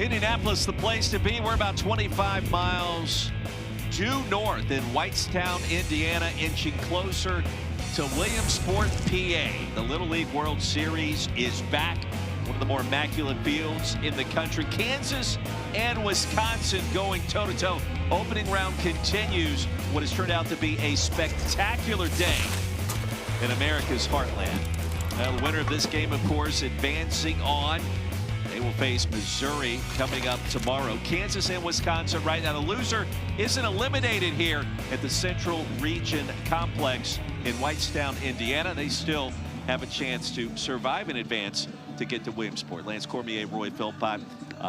Indianapolis, the place to be. We're about 25 miles due north in Whitestown, Indiana, inching closer to Williamsport, PA. The Little League World Series is back. One of the more immaculate fields in the country. Kansas and Wisconsin going toe-to-toe. Opening round continues what has turned out to be a spectacular day in America's heartland. The winner of this game, of course, advancing on. They will face Missouri coming up tomorrow. Kansas and Wisconsin right now. The loser isn't eliminated here at the Central Region Complex in Whitestown, Indiana. They still have a chance to survive in advance to get to Williamsport. Lance Cormier, Roy Philpott.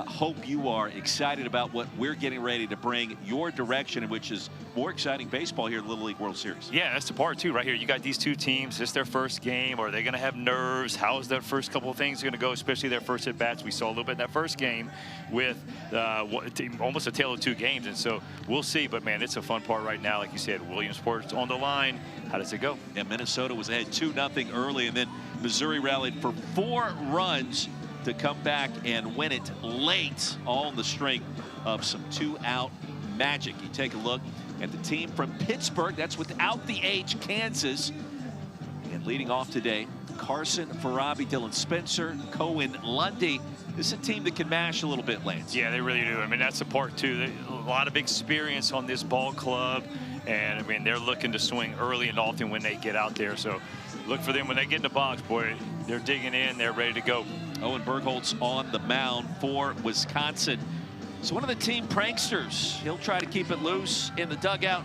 Hope you are excited about what we're getting ready to bring your direction, which is more exciting baseball here in the Little League World Series. Yeah, that's the part, too, right here. You got these two teams. It's their first game. Are they going to have nerves? How's their first couple of things going to go, especially their first at-bats? We saw a little bit in that first game with almost a tale of two games, and so we'll see. But, man, it's a fun part right now. Like you said, Williamsport's on the line. How does it go? Yeah, Minnesota was ahead 2-0 early, and then Missouri rallied for 4 runs to come back and win it late, all in the strength of some 2-out magic. You take a look at the team from Pittsburg. That's without the H, Kansas. And leading off today, Carson Farabi, Dylan Spencer, Cohen Lundy. This is a team that can mash a little bit, Lance. Yeah, they really do. I mean, that's the part, too. A lot of experience on this ball club. And, I mean, they're looking to swing early and often when they get out there. So look for them when they get in the box, boy. They're digging in. They're ready to go. Owen Bergholtz on the mound for Wisconsin. So one of the team pranksters. He'll try to keep it loose in the dugout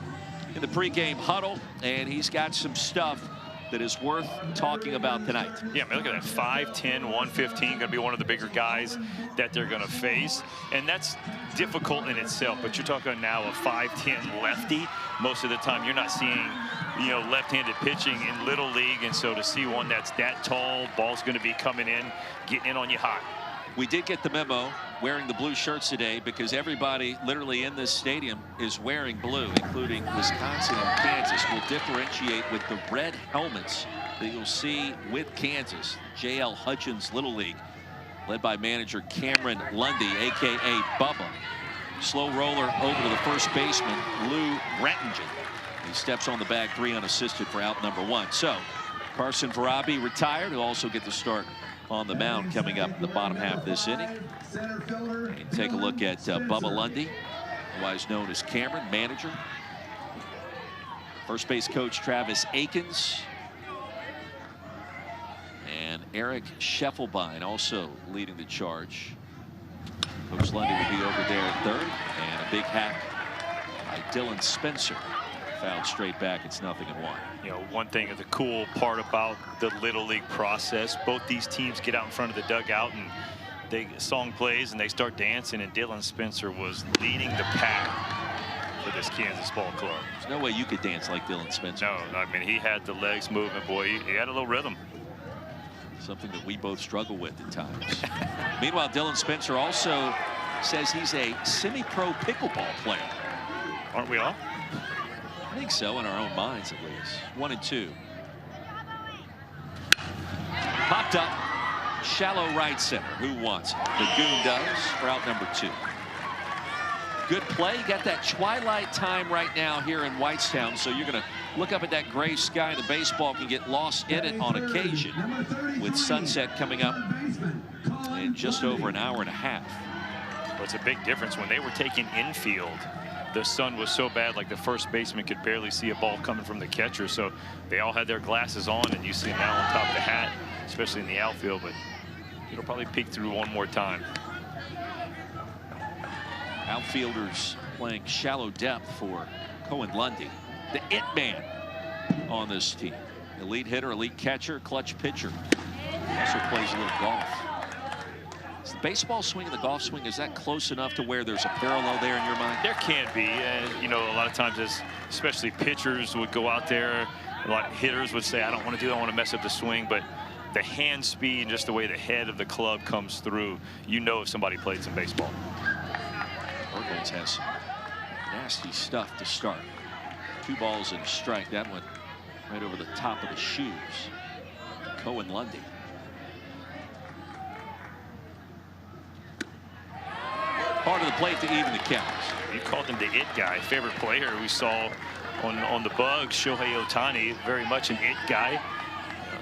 in the pregame huddle. And he's got some stuff that is worth talking about tonight. Yeah, I mean, look at that, 5'10", 115, going to be one of the bigger guys that they're going to face. And that's difficult in itself, but you're talking now a 5'10" lefty. Most of the time you're not seeing, you know, left-handed pitching in Little League, and so to see one that's that tall, ball's going to be coming in, getting in on you hot. We did get the memo wearing the blue shirts today because everybody literally in this stadium is wearing blue, including Wisconsin and Kansas. Will differentiate with the red helmets that you'll see with Kansas. J.L. Hutchins Little League, led by manager Cameron Lundy, a.k.a. Bubba. Slow roller over to the first baseman, Lou Rettingen. He steps on the bag, 3 unassisted for out number 1. So Carson Farabi retired. He'll also get the start on the mound coming up in the bottom half of this inning. And take a look at Bubba Lundy, otherwise known as Cameron, manager. First base coach Travis Akins. And Eric Scheffelbein also leading the charge. Coach Lundy will be over there at third. And a big hack by Dylan Spencer. Fouled straight back. It's 0-1. You know, one thing, the cool part about the Little League process, both these teams get out in front of the dugout and they song plays and they start dancing, and Dylan Spencer was leading the pack for this Kansas ball club. There's no way you could dance like Dylan Spencer. No, I mean, he had the legs moving, boy. He had a little rhythm. Something that we both struggle with at times. Meanwhile, Dylan Spencer also says he's a semi-pro pickleball player. Aren't we all? I think so, in our own minds at least. 1 and 2. Popped up, shallow right center. Who wants it? The Goon does for out number 2. Good play. Got that twilight time right now here in Whitestown, so you're going to look up at that gray sky. The baseball can get lost in it on occasion, with sunset coming up in just over an hour and a half. Well, it's a big difference. When they were taking infield, the sun was so bad, like the first baseman could barely see a ball coming from the catcher. So they all had their glasses on, and you see them now on top of the hat, especially in the outfield. But it'll probably peek through one more time. Outfielders playing shallow depth for Cohen Lundy, the it man on this team. Elite hitter, elite catcher, clutch pitcher. Also plays a little golf. Is the baseball swing and the golf swing, is that close enough to where there's a parallel there in your mind? There can be. You know, a lot of times, especially pitchers would go out there. A lot of hitters would say, I don't want to do that, I want to mess up the swing. But the hand speed and just the way the head of the club comes through, you know if somebody played some baseball. Bergholtz has some nasty stuff to start. 2 balls and a strike. That went right over the top of the shoes. Cohen Lundy. part of the plate to even the counts. You called him the it guy. Favorite player we saw on the Bugs, Shohei Ohtani, very much an it guy.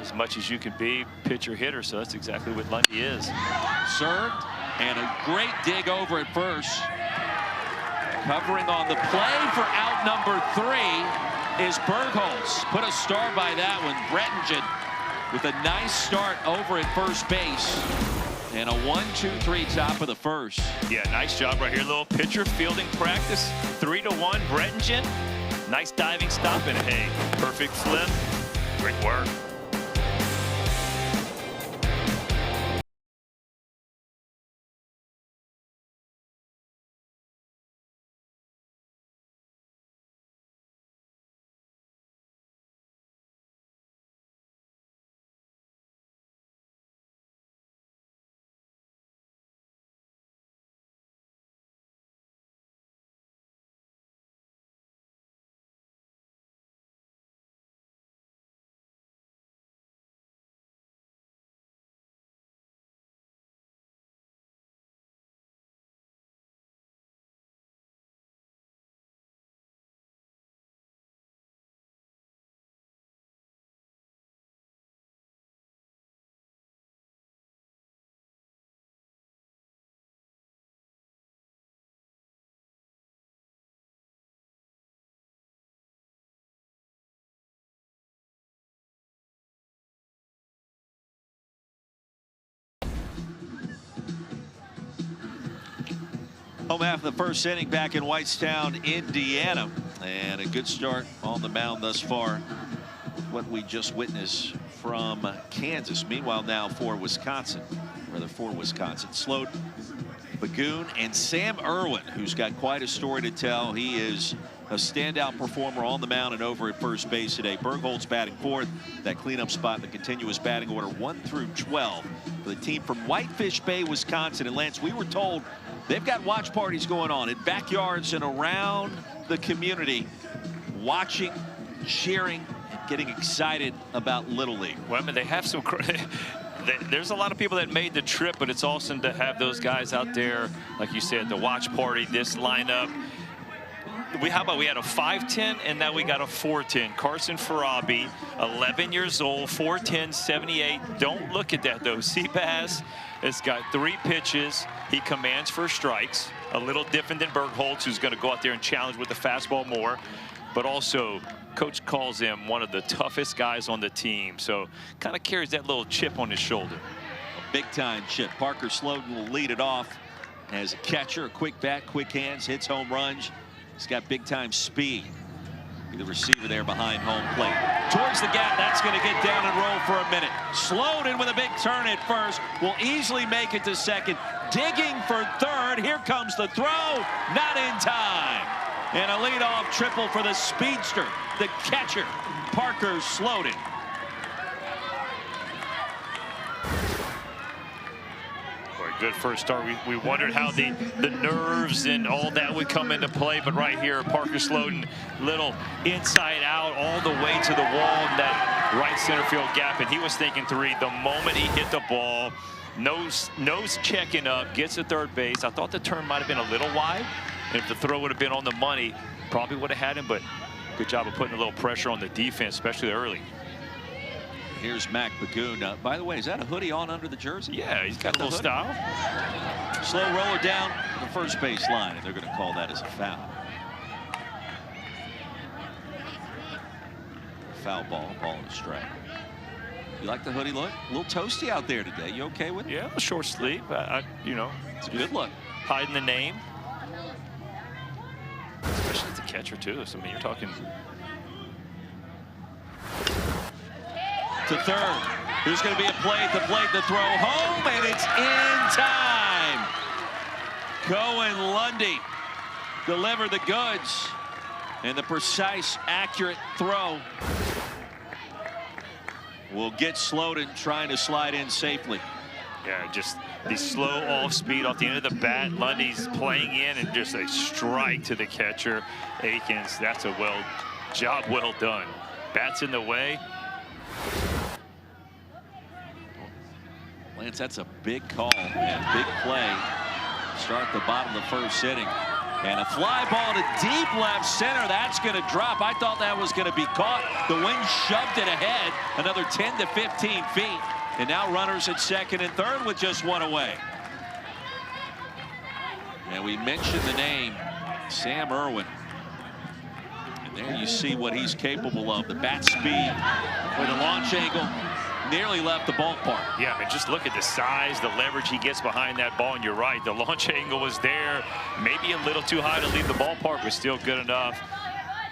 As much as you can be, pitcher hitter, so that's exactly what Lundy is. Served, and a great dig over at first. Covering on the play for out number 3 is Bergholz. Put a star by that one. Brettingen with a nice start over at first base. And a 1-2-3 top of the first. Yeah, nice job right here. Little pitcher fielding practice. 3-1, Brettingen. Nice diving stop, and hey, perfect flip. Great work. Home half of the first inning back in Whitestown, Indiana. And a good start on the mound thus far. What we just witnessed from Kansas. Meanwhile, now for Wisconsin. Slowed, Bagoon, and Sam Irwin, who's got quite a story to tell. He is a standout performer on the mound and over at first base today. Bergholz batting fourth. That cleanup spot in the continuous batting order 1 through 12 for the team from Whitefish Bay, Wisconsin. And Lance, we were told they've got watch parties going on in backyards and around the community, watching, cheering, and getting excited about Little League. Well, I mean, they have some. There's a lot of people that made the trip, but it's awesome to have those guys out there, like you said, the watch party, this lineup. How about we had a 5'10", and now we got a 4'10". Carson Farabi, 11 years old, 4'10", 78. Don't look at that, though. Seabass has got 3 pitches. He commands for strikes. A little different than Bergholz, who's going to go out there and challenge with the fastball more. But also, Coach calls him one of the toughest guys on the team. So kind of carries that little chip on his shoulder. A big-time chip. Parker Slowden will lead it off as a catcher. A quick bat, quick hands, hits home runs. He's got big-time speed. Be the receiver there behind home plate. Towards the gap, that's going to get down and roll for a minute. Slowden with a big turn at first. Will easily make it to second. Digging for third. Here comes the throw. Not in time. And a leadoff triple for the speedster, the catcher, Parker Slowden. Good first start. We wondered how the nerves and all that would come into play, but right here, Parker Slowden, little inside out all the way to the wall in that right center field gap, and he was thinking 3 the moment he hit the ball. Nose checking up, gets to third base. I thought the turn might have been a little wide, and if the throw would have been on the money, probably would have had him, but good job of putting a little pressure on the defense, especially early. Here's Mac Bagoon. By the way, is that a hoodie on under the jersey? Yeah, he's got a little style. Slow roller down the first base line, and they're going to call that as a foul. Foul ball and a strike. You like the hoodie look? A little toasty out there today. You okay with it? Yeah, a short sleeve. You know, it's a good look. Hiding the name. Especially as a catcher, too. So, I mean, you're talking... To third. There's going to be a play at the plate, the throw home, and it's in time. Cohen Lundy delivered the goods, and the precise, accurate throw will get Slowden trying to slide in safely. Yeah, just the slow off speed off the end of the bat. Lundy's playing in, and just a strike to the catcher, Akins. That's a job well done. Bat's in the way. Lance, that's a big call and big play start the bottom of the first inning. And a fly ball to deep left center. That's going to drop. I thought that was going to be caught. The wind shoved it ahead another 10 to 15 feet. And now runners at second and third with just one away. And we mentioned the name Sam Irwin. And there you see what he's capable of. The bat speed with a launch angle. Nearly left the ballpark. Yeah, I mean, just look at the size, the leverage he gets behind that ball, and you're right, the launch angle was there. Maybe a little too high to leave the ballpark, but still good enough.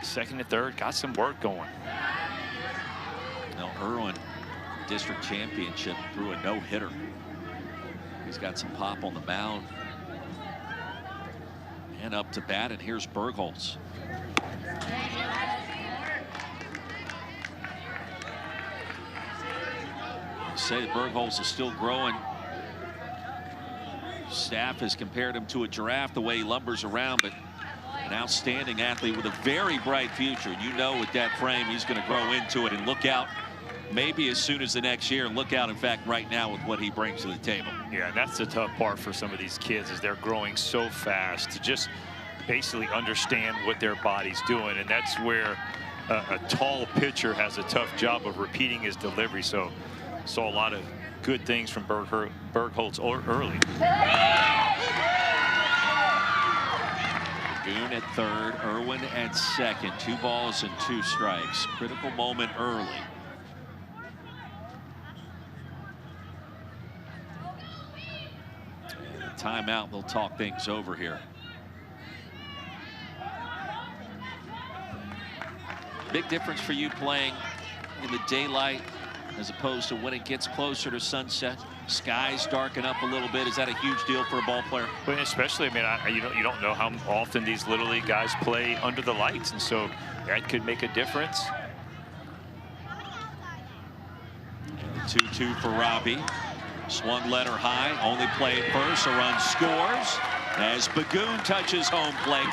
Second and third, got some work going. Now Irwin, district championship, threw a no-hitter. He's got some pop on the mound. And up to bat, and here's Bergholz. Say that Bergholz is still growing. Staff has compared him to a giraffe, the way he lumbers around, but an outstanding athlete with a very bright future. You know, with that frame, he's going to grow into it, and look out maybe as soon as the next year, and look out, in fact, right now with what he brings to the table. Yeah, and that's the tough part for some of these kids, is they're growing so fast to just basically understand what their body's doing, and that's where a tall pitcher has a tough job of repeating his delivery. So saw a lot of good things from Bergholz early. Boone at third, Irwin at second. 2 balls and 2 strikes. Critical moment early. And a timeout, they'll talk things over here. Big difference for you playing in the daylight as opposed to when it gets closer to sunset. Skies darken up a little bit. Is that a huge deal for a ball player? Well, especially, I mean, you don't know how often these Little League guys play under the lights, and so that could make a difference. 2-2 for Robbie. Swung letter high, only play at first. A run scores as Bagoon touches home plate,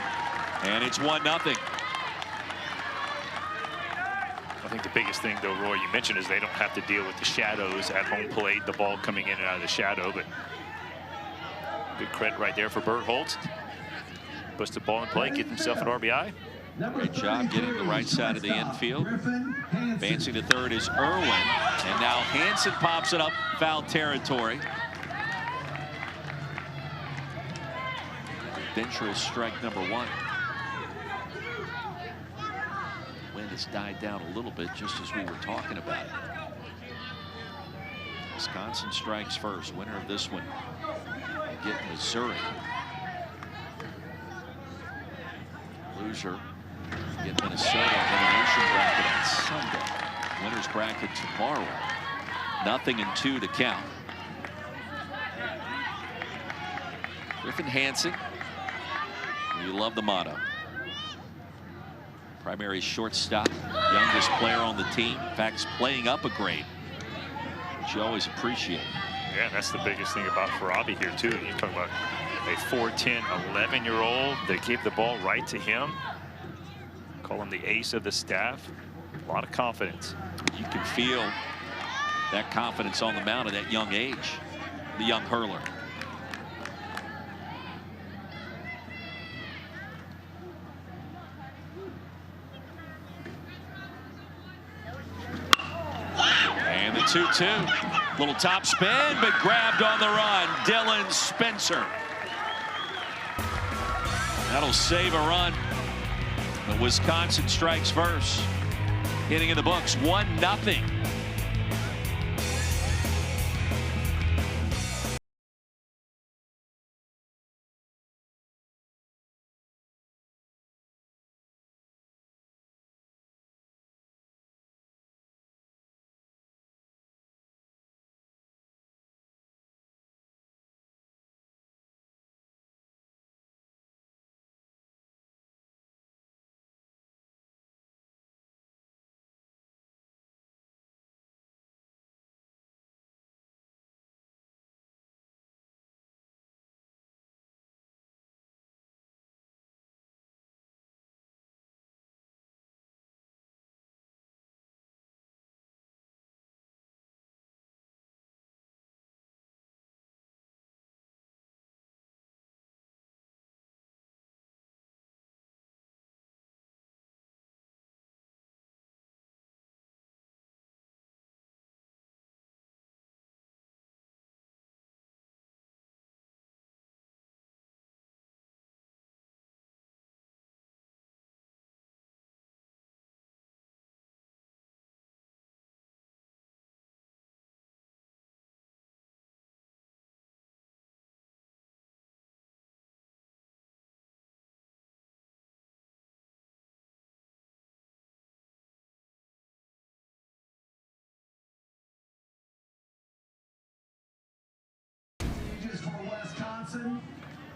and it's 1-0. I think the biggest thing, though, Roy, you mentioned, is they don't have to deal with the shadows at home plate, the ball coming in and out of the shadow. But good credit right there for Bergholz. Puts the ball in play, gets himself an RBI. Great job getting the right side of the infield. Advancing to third is Irwin. And now Hansen pops it up, foul territory. Venture strike number 1. Has died down a little bit, just as we were talking about it. Wisconsin strikes first. Winner of this one will get Missouri. Loser get Minnesota elimination bracket on Sunday. Winners bracket tomorrow. 0-2 to count. Griffin Hansen. You love the motto. Primary shortstop, youngest player on the team. In fact, he's playing up a grade, which you always appreciate. Yeah, that's the biggest thing about Robbie here, too. You're talking about a 4'10", 11-year-old. They gave the ball right to him. Call him the ace of the staff. A lot of confidence. You can feel that confidence on the mound at that young age, the young hurler. And the 2-2. Little top spin, but grabbed on the run. Dylan Spencer. That'll save a run. But Wisconsin strikes first. Hitting in the books, 1-0.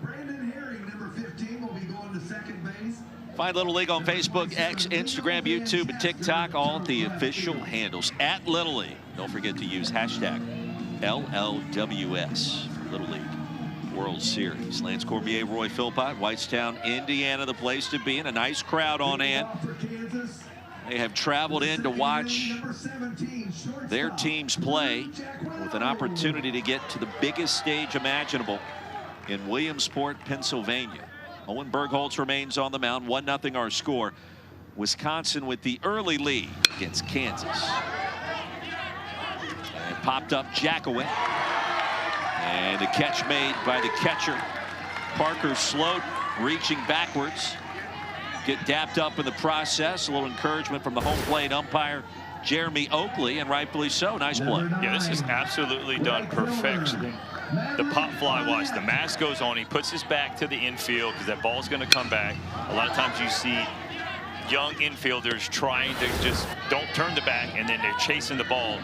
Brandon Herring, number 15, will be going to second base. Find Little League on Facebook, X, Instagram, YouTube, and TikTok. All the official handles at Little League. Don't forget to use hashtag LLWS for Little League World Series. Lance Cormier, Roy Philpott, Whitestown, Indiana, the place to be, and a nice crowd on hand. They have traveled in to watch their teams play with an opportunity to get to the biggest stage imaginable in Williamsport, Pennsylvania. Owen Bergholz remains on the mound. 1-0 our score. Wisconsin with the early lead against Kansas. And popped up Jackoway. And the catch made by the catcher. Parker Sloat reaching backwards. Get dapped up in the process. A little encouragement from the home plate umpire, Jeremy Oakley, and rightfully so. Nice play. Yeah, this is absolutely done perfection. The pop fly, watch, the mask goes on, he puts his back to the infield because that ball's going to come back. A lot of times you see young infielders trying to just don't turn the back, and then they're chasing the ball.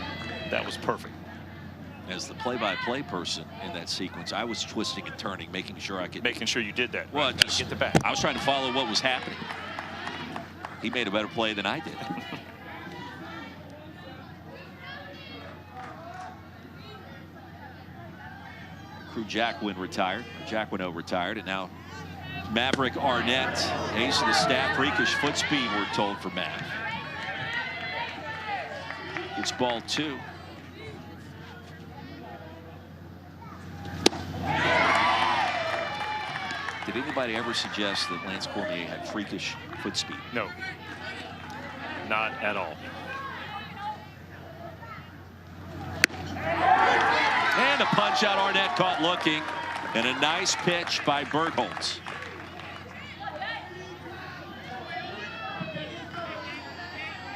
That was perfect. As the play-by-play person in that sequence, I was twisting and turning, making sure I could. Making sure you did that. Well, right? just get the back. I was trying to follow what was happening. He made a better play than I did. Crew Jacquin retired. Jacquino retired, and now Maverick Arnett, ace of the staff, freakish foot speed, we're told, for Mav. It's ball 2. Did anybody ever suggest that Lance Cormier had freakish foot speed? No, not at all. And a punch out, Arnett caught looking, and a nice pitch by Bergholz.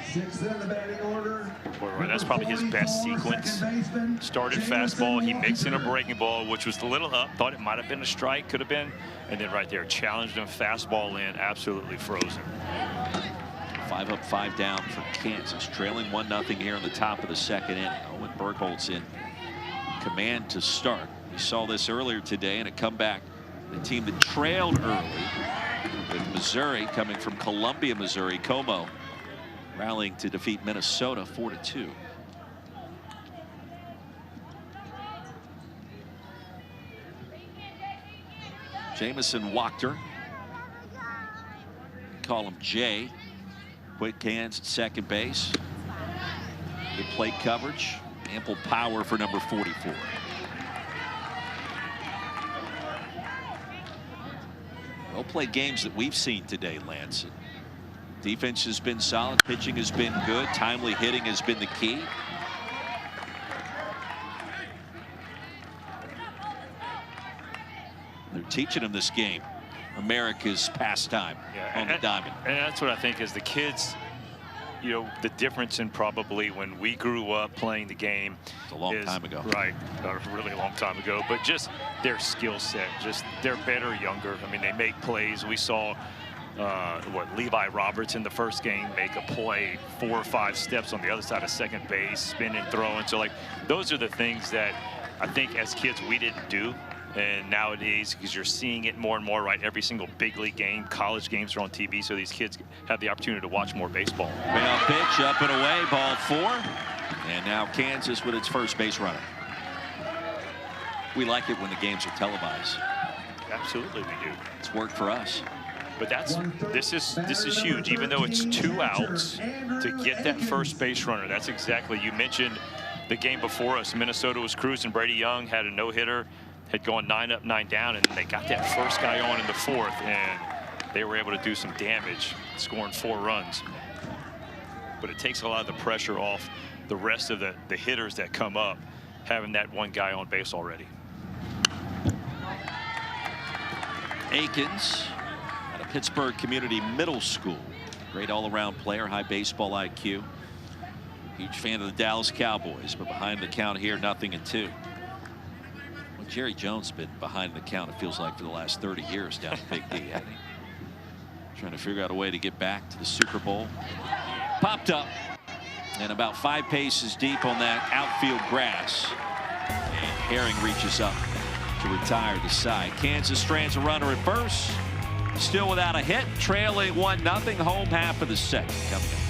Sixth in the batting order. Boy, that's probably his best sequence. Started fastball, he mixed in a breaking ball, which was a little up. Thought it might have been a strike, could have been. And then right there, challenged him, fastball in, absolutely frozen. 5 up, 5 down for Kansas, trailing 1-0 here in the top of the second inning. Owen Bergholz in command to start. We saw this earlier today in a comeback. The team that trailed early with Missouri, coming from Columbia, Missouri, Como, rallying to defeat Minnesota 4-2. Jamison Wachter, call him Jay. Quick hands at second base. Good plate coverage. Ample power for number 44. Well played games that we've seen today, Lance. Defense has been solid. Pitching has been good. Timely hitting has been the key. They're teaching them this game. America's pastime on the diamond. And that's what I think is the kids, you know, the difference in probably when we grew up playing the game. It's a long time ago. Right, a really long time ago. But just their skill set, just they're better younger. I mean, they make plays. We saw Levi Roberts in the first game make a play 4 or 5 steps on the other side of second base, spinning, throwing. So, like, those are the things that I think as kids we didn't do. And nowadays, because you're seeing it more and more, right? Every single big league game, college games are on TV, so these kids have the opportunity to watch more baseball. Payoff pitch, up and away, ball 4. And now Kansas with its first base runner. We like it when the games are televised. Absolutely, we do. It's worked for us. But this is huge. Even though it's 2 outs, to get that first base runner, that's exactly, you mentioned the game before us. Minnesota was cruising. Brady Young had a no-hitter, had gone 9 up, 9 down, and they got that first guy on in the 4th, and they were able to do some damage, scoring 4 runs. But it takes a lot of the pressure off the rest of the hitters that come up, having that one guy on base already. Akins at a Pittsburg Community Middle School. Great all-around player, high baseball IQ. Huge fan of the Dallas Cowboys, but behind the count here, 0-2. Well, Jerry Jones has been behind the count, it feels like, for the last 30 years down at Big D, hasn't he? Trying to figure out a way to get back to the Super Bowl. Popped up and about 5 paces deep on that outfield grass. And Herring reaches up to retire the side. Kansas strands a runner at first. Still without a hit, trailing 1-0, home half of the second. Coming up.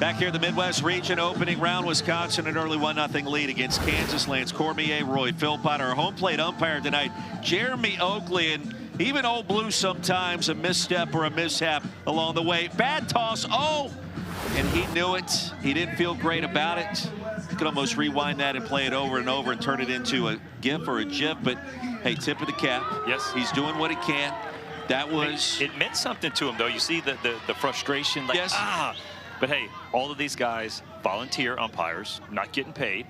Back here in the Midwest region, opening round, Wisconsin an early 1-0 lead against Kansas. Lance Cormier, Roy Philpott, our home plate umpire tonight, Jeremy Oakley, and even Old Blue sometimes a misstep or a mishap along the way. Bad toss, and he knew it. He didn't feel great about it. You could almost rewind that and play it over and over and turn it into a GIF or a GIF, but hey, tip of the cap. Yes. He's doing what he can. That was... It meant something to him, though. You see the frustration, like, yes. But hey, all of these guys, volunteer umpires, not getting paid.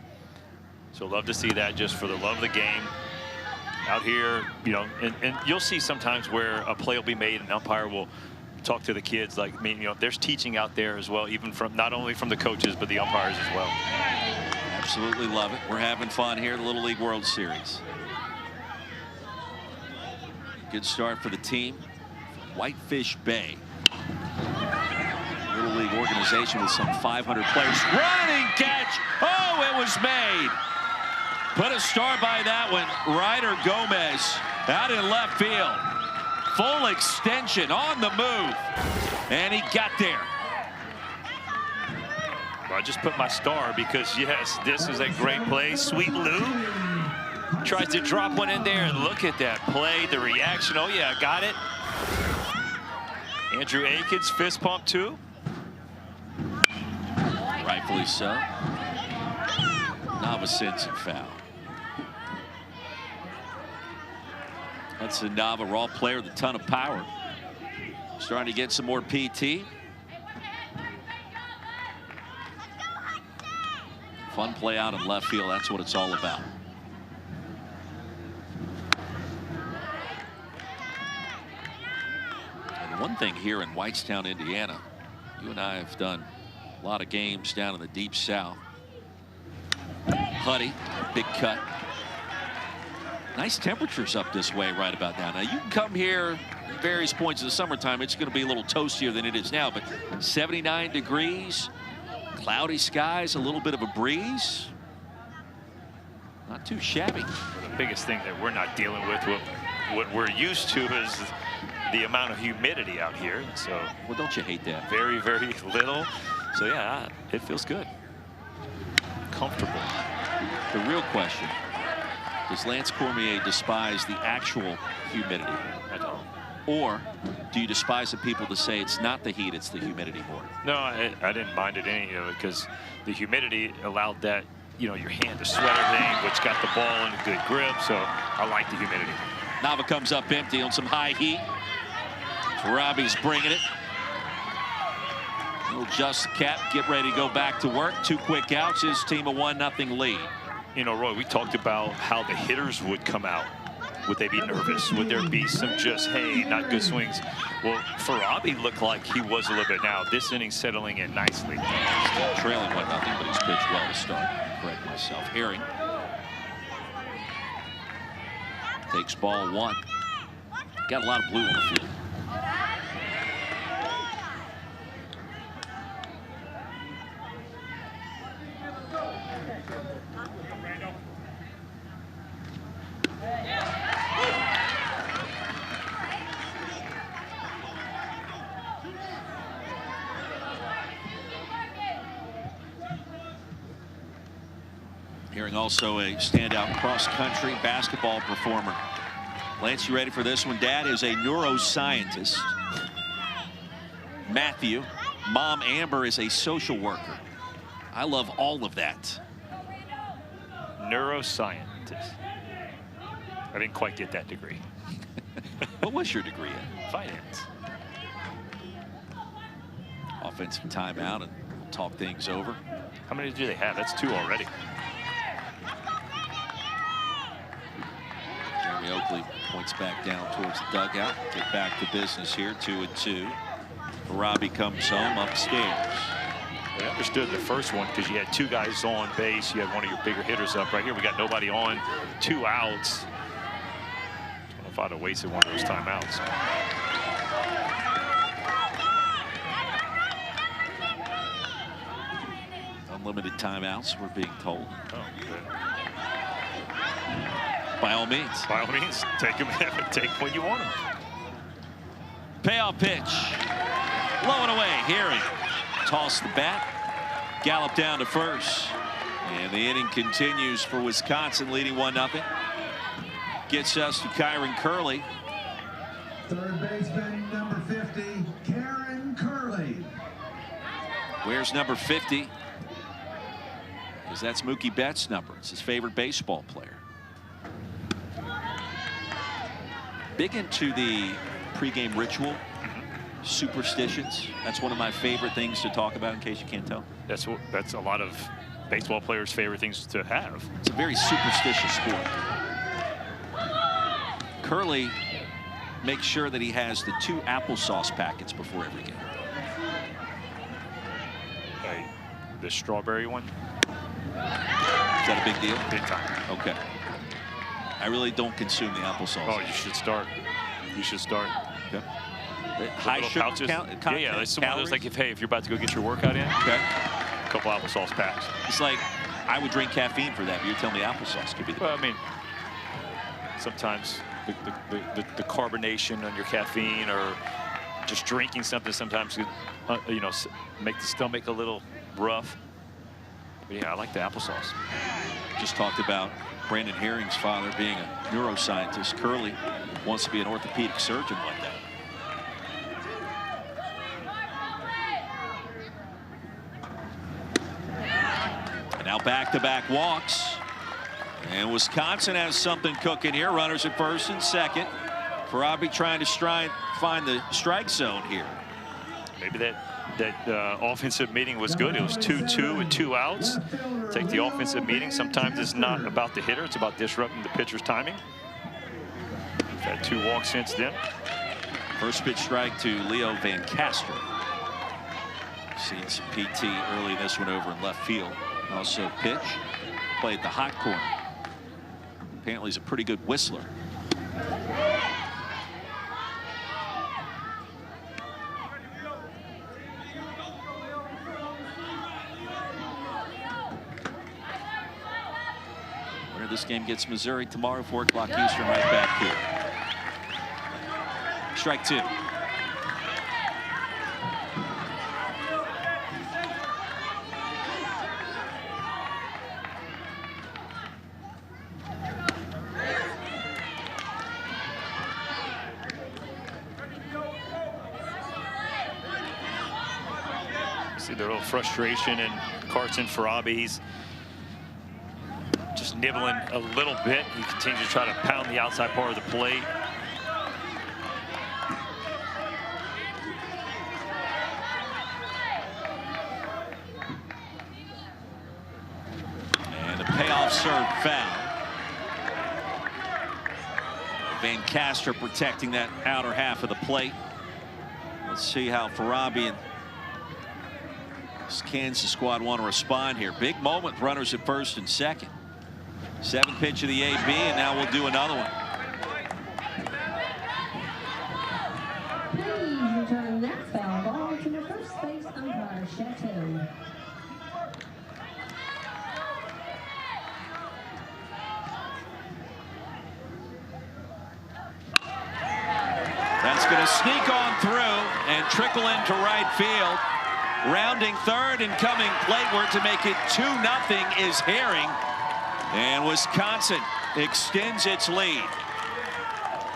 So love to see that just for the love of the game. Out here, you know, and you'll see sometimes where a play will be made and an umpire will talk to the kids. Like, I mean, you know, there's teaching out there as well, even from not only from the coaches, but the umpires as well. Absolutely love it. We're having fun here at the Little League World Series. Good start for the team. Whitefish Bay. Little League organization with some 500 players. Running catch. Oh, it was made. Put a star by that one. Ryder Gomez out in left field. Full extension on the move. And he got there. Well, I just put my star because, yes, this is a great play. Sweet Lou tries to drop one in there, and look at that play, the reaction. Oh, yeah, got it. Andrew Aikens, fist pump, too. Rightfully so. Nava foul. Hudson Nava, raw player with a ton of power. Starting to get some more PT. Fun play out in left field. That's what it's all about. And one thing here in Whitestown, Indiana, you and I have done a lot of games down in the deep south. Huddy, big cut. Nice temperatures up this way right about now. Now you can come here at various points of the summertime. It's going to be a little toastier than it is now, but 79 degrees, cloudy skies, a little bit of a breeze. Not too shabby. The biggest thing that we're not dealing with, what we're used to, is the amount of humidity out here. So, well, don't you hate that? Very, very little. So yeah, it feels good. Comfortable. The real question, does Lance Cormier despise the actual humidity? I don't. Or do you despise the people that say it's not the heat, it's the humidity more? No, I didn't mind it any, because the humidity allowed that, your hand to sweat everything, which got the ball in a good grip. So I like the humidity. Nava comes up empty on some high heat. So Robbie's bringing it. He'll adjust the cap, get ready to go back to work. 2 quick outs, his team a 1-0 lead. Roy, we talked about how the hitters would come out. Would they be nervous? Would there be some just, hey, not good swings? Well, Farabi looked like he was a little bit. Now, this inning settling in nicely. Still trailing 1-0, but he's pitched well to start. Correct myself. Herring takes ball 1. Got a lot of blue on the field. Herring also a standout cross-country basketball performer. Lance, you ready for this one? Dad is a neuroscientist. Matthew, mom Amber is a social worker. I love all of that. Neuroscientist. I didn't quite get that degree. What was your degree in? Finance. Offensive timeout, and we'll talk things over. How many do they have? That's 2 already. Jeremy Oakley points back down towards the dugout. Get back to business here, 2-2. Farabi comes home upstairs. I understood the first one because you had 2 guys on base. You had one of your bigger hitters up. Right here, we got nobody on, 2 outs. I don't know if I'd have wasted one of those timeouts. Unlimited timeouts, we're being told. Oh, good. By all means. By all means, take them. Take when you want them. Payoff pitch. Low and away. Herring toss the bat. Gallop down to first. And the inning continues for Wisconsin, leading 1-0. Gets us to Kyron Curley. Third baseman, number 50, Karen Curley. Where's number 50? Because that's Mookie Betts' number. It's his favorite baseball player. Big into the pregame ritual, superstitions. That's one of my favorite things to talk about, in case you can't tell. That's a lot of baseball players' favorite things to have. It's a very superstitious sport. Curley makes sure that he has the 2 applesauce packets before every game. Hey, the strawberry one? Is that a big deal? Big time. Okay. I really don't consume the applesauce. Oh, you should start. You should start. Okay. High sugar pouches. count. Yeah, it's one of those, like, if you're about to go get your workout in, okay, a couple applesauce packs. It's like I would drink caffeine for that, but you're telling me applesauce could be the Well, I mean, sometimes the carbonation on your caffeine or just drinking something sometimes could, you know, make the stomach a little rough. But yeah, I like the applesauce. Just talked about Brandon Herring's father being a neuroscientist. Curley wants to be an orthopedic surgeon like that. And now back-to-back walks. And Wisconsin has something cooking here. Runners at first and second. Farabi trying to find the strike zone here. Maybe that offensive meeting was good. It was 2-2 with 2 outs. Take the offensive meeting. Sometimes it's not about the hitter. It's about disrupting the pitcher's timing. We've had 2 walks since then. First pitch strike to Leo Van Caster. Seen some PT early in this one over in left field. Also pitch. Played the hot corner. Apparently he's a pretty good whistler. This game gets Missouri tomorrow, 4 o'clock Eastern, right back here. Strike 2. See the real frustration in Carson Farabi. He's just nibbling a little bit. He continues to try to pound the outside part of the plate. And a payoff serve foul. Van Caster protecting that outer half of the plate. Let's see how Farabi and this Kansas squad want to respond here. Big moment, runners at first and second. 7th pitch of the AB, and now we'll do another one. Please return that foul ball to the first base umpire, Chateau. That's going to sneak on through and trickle into right field. Rounding third and coming plateward to make it 2-0 is Herring. And Wisconsin extends its lead.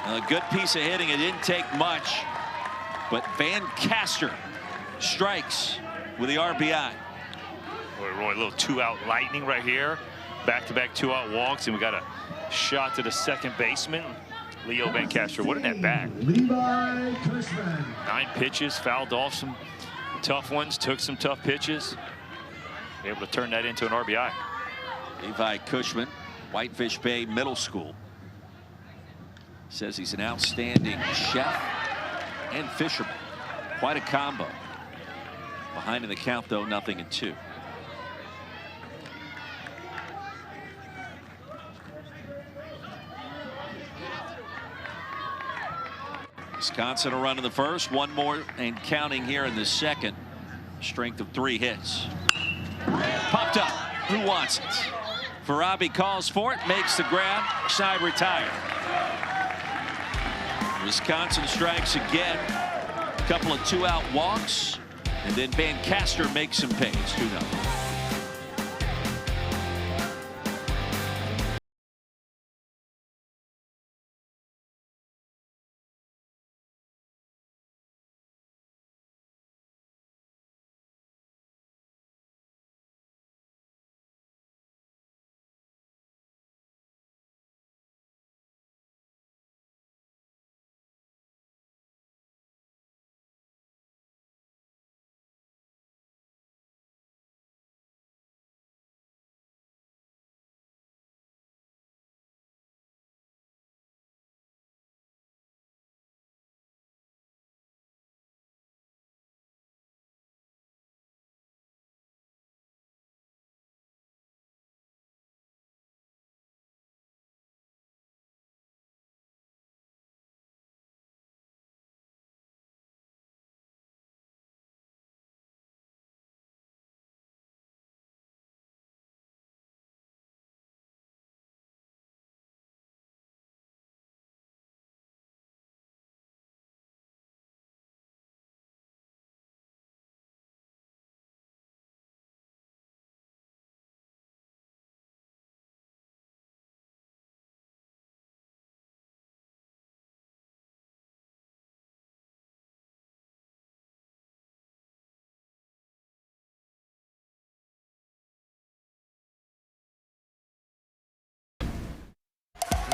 A good piece of hitting. It didn't take much. But Van Caster strikes with the RBI. Boy, Roy, a little 2-out lightning right here. Back-to-back 2-out walks, and we got a shot to the second baseman, Leo Van Caster. What an at-bat. Levi Cushman. 9 pitches, fouled off some tough ones, took some tough pitches. Able to turn that into an RBI. Levi Cushman, Whitefish Bay Middle School. Says he's an outstanding chef and fisherman. Quite a combo. Behind in the count, though, 0-2. Wisconsin a run in the first, one more and counting here in the second. Strength of 3 hits. Popped up. Who wants it? Farabi calls for it, makes the grab, side retired. Wisconsin strikes again. A couple of 2-out walks, and then Van Caster makes some pays. 2-0.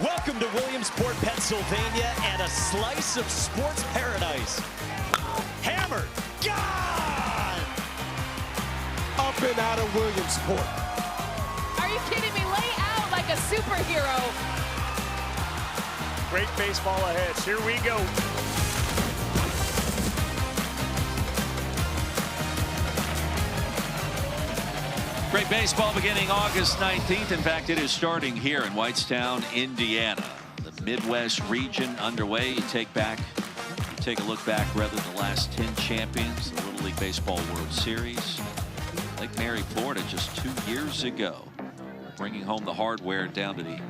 Welcome to Williamsport, Pennsylvania, and a slice of sports paradise. Hammered, gone! Up and out of Williamsport. Are you kidding me? Lay out like a superhero. Great baseball ahead. Here we go. Great baseball beginning August 19th. In fact, it is starting here in Whitestown, Indiana. The Midwest region underway. You take a look back rather than the last 10 champions, the Little League Baseball World Series. Lake Mary, Florida, just 2 years ago, bringing home the hardware down to the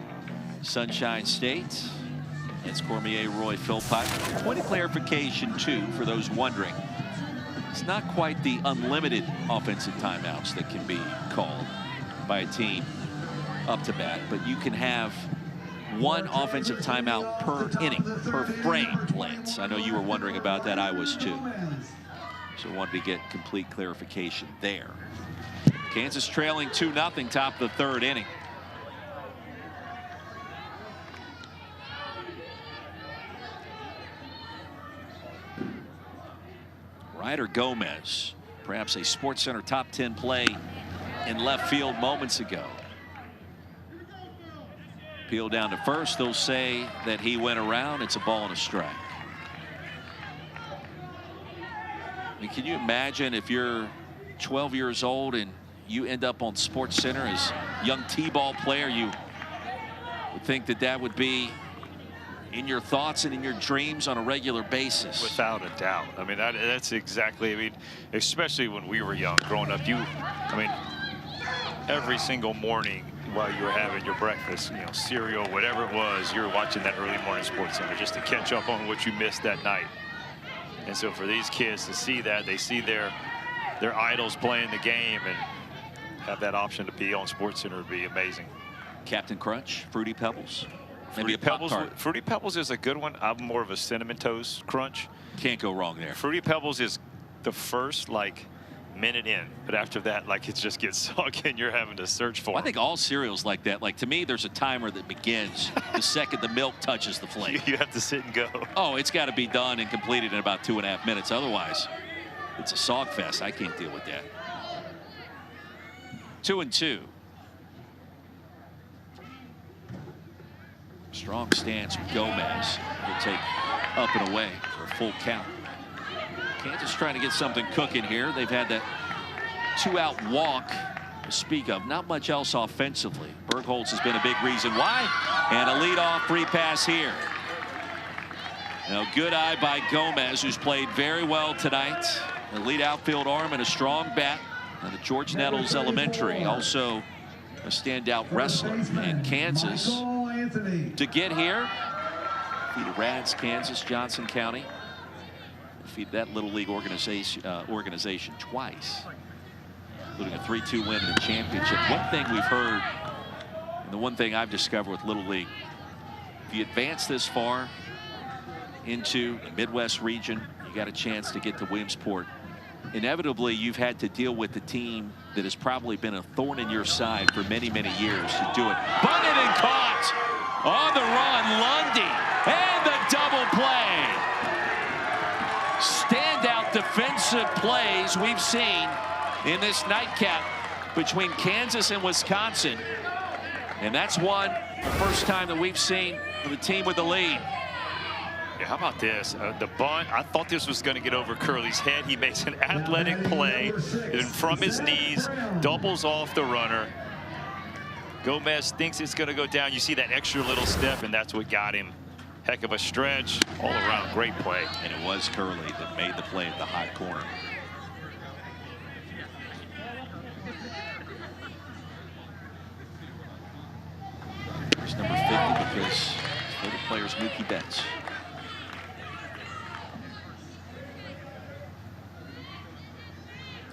Sunshine State. It's Cormier, Roy, Philpott. Point of clarification, too, for those wondering. It's not quite the unlimited offensive timeouts that can be called by a team up to bat, but you can have one offensive timeout per inning, per frame, Lance. I know you were wondering about that. I was too. So I wanted to get complete clarification there. Kansas trailing 2-0, top of the third inning. Ryder Gomez, perhaps a SportsCenter top 10 play in left field moments ago. Peel down to first. They'll say that he went around. It's a ball and a strike. I mean, can you imagine if you're 12 years old and you end up on SportsCenter as a young T-ball player? You would think that that would be in your thoughts and in your dreams on a regular basis. Without a doubt. I mean, that's exactly, I mean, especially when we were young, growing up, I mean, every single morning while you were having your breakfast, you know, cereal, whatever it was, you were watching that early morning SportsCenter just to catch up on what you missed that night. And so for these kids to see that, they see their idols playing the game, and have that option to be on SportsCenter would be amazing. Captain Crunch, Fruity Pebbles. Fruity Pebbles. Fruity Pebbles is a good one. I'm more of a Cinnamon Toast Crunch. Can't go wrong there. Fruity Pebbles is the first like minute in, but after that, like, it just gets sunk in. You're having to search for. Well, I think all cereals like that. Like, to me, there's a timer that begins the second the milk touches the flame. You have to sit and go. Oh, it's got to be done and completed in about 2.5 minutes. Otherwise, it's a sog fest. I can't deal with that. 2-2. Strong stance with Gomez. He'll take up and away for a full count. Kansas trying to get something cooking here. They've had that 2-out walk to speak of. Not much else offensively. Bergholz has been a big reason why. And a leadoff free pass here. Now, good eye by Gomez, who's played very well tonight. A lead outfield arm and a strong bat. And at George Nettles Elementary, also a standout wrestler. And Kansas to get here. Defeated Rads, Kansas, Johnson County. Defeated that Little League organization twice, including a 3-2 win in the championship. One thing we've heard, and the one thing I've discovered with Little League, if you advance this far into the Midwest region, you got a chance to get to Williamsport. Inevitably, you've had to deal with the team that has probably been a thorn in your side for many, many years to do it. Bunted and caught on the run, Lundy, and the double play. Standout defensive plays we've seen in this nightcap between Kansas and Wisconsin. And that's the first time that we've seen the team with the lead. Yeah, how about this? The bunt, I thought this was going to get over Curley's head. He makes an athletic play and from his knees, doubles off the runner. Gomez thinks it's going to go down. You see that extra little step, and that's what got him. Heck of a stretch, all around, great play. And it was Curley that made the play at the hot corner. Here's number 50 because favorite player's Mookie Betts.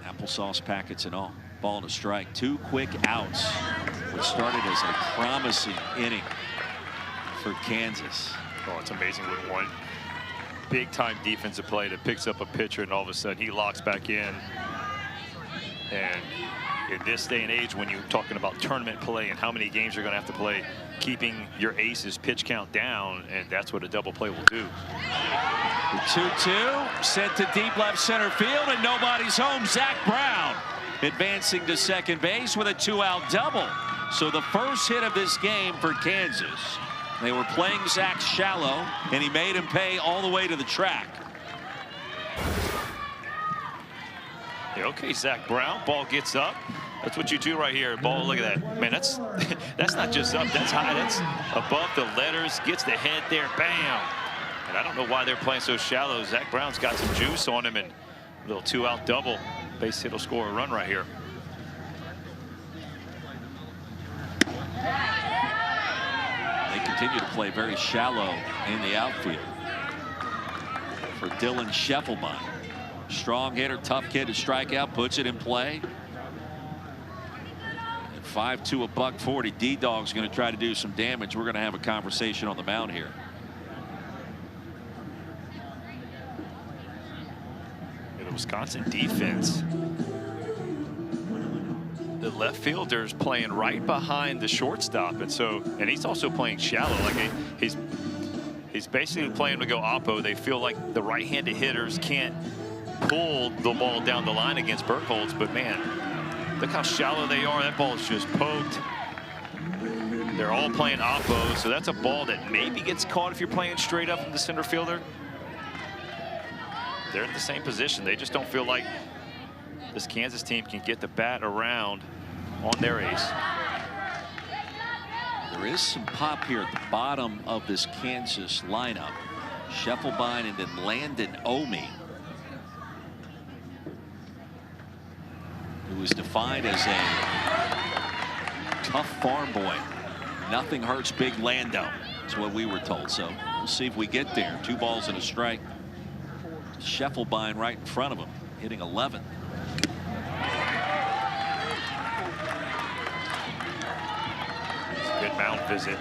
Applesauce packets and all. Ball and a strike. 2 quick outs. What started as a promising inning for Kansas. Oh, it's amazing with one big-time defensive play that picks up a pitcher, and all of a sudden he locks back in. And in this day and age, when you're talking about tournament play and how many games you're going to have to play, keeping your aces pitch count down, and that's what a double play will do. The 2-2 sent to deep left center field, and nobody's home. Zach Brown advancing to second base with a 2-out double. So the first hit of this game for Kansas. They were playing Zach shallow, and he made him pay all the way to the track. Yeah, okay, Zach Brown, ball gets up. That's what you do right here. Ball, look at that. Man, that's not just up, that's high. That's above the letters, gets the head there, bam. And I don't know why they're playing so shallow. Zach Brown's got some juice on him, and a little 2-out double. Base hit will score a run right here. They continue to play very shallow in the outfield for Dylan Scheffelbein. Strong hitter, tough kid to strike out, puts it in play. And 5-2, $140. D-Dog's going to try to do some damage. We're going to have a conversation on the mound here. The Wisconsin defense. The left fielder's playing right behind the shortstop, and he's also playing shallow. Like he's basically playing to go oppo. They feel like the right-handed hitters can't pull the ball down the line against Bergholz, but man, look how shallow they are. That ball is just poked. They're all playing oppo, so that's a ball that maybe gets caught if you're playing straight up from the center fielder. They're in the same position. They just don't feel like this Kansas team can get the bat around on their ace. There is some pop here at the bottom of this Kansas lineup. Scheffelbein and then Landon Omi, who was defined as a tough farm boy. Nothing hurts big Lando. That's what we were told. So we'll see if we get there. 2 balls and a strike. Scheffelbein right in front of him, hitting 11. Good mound visit.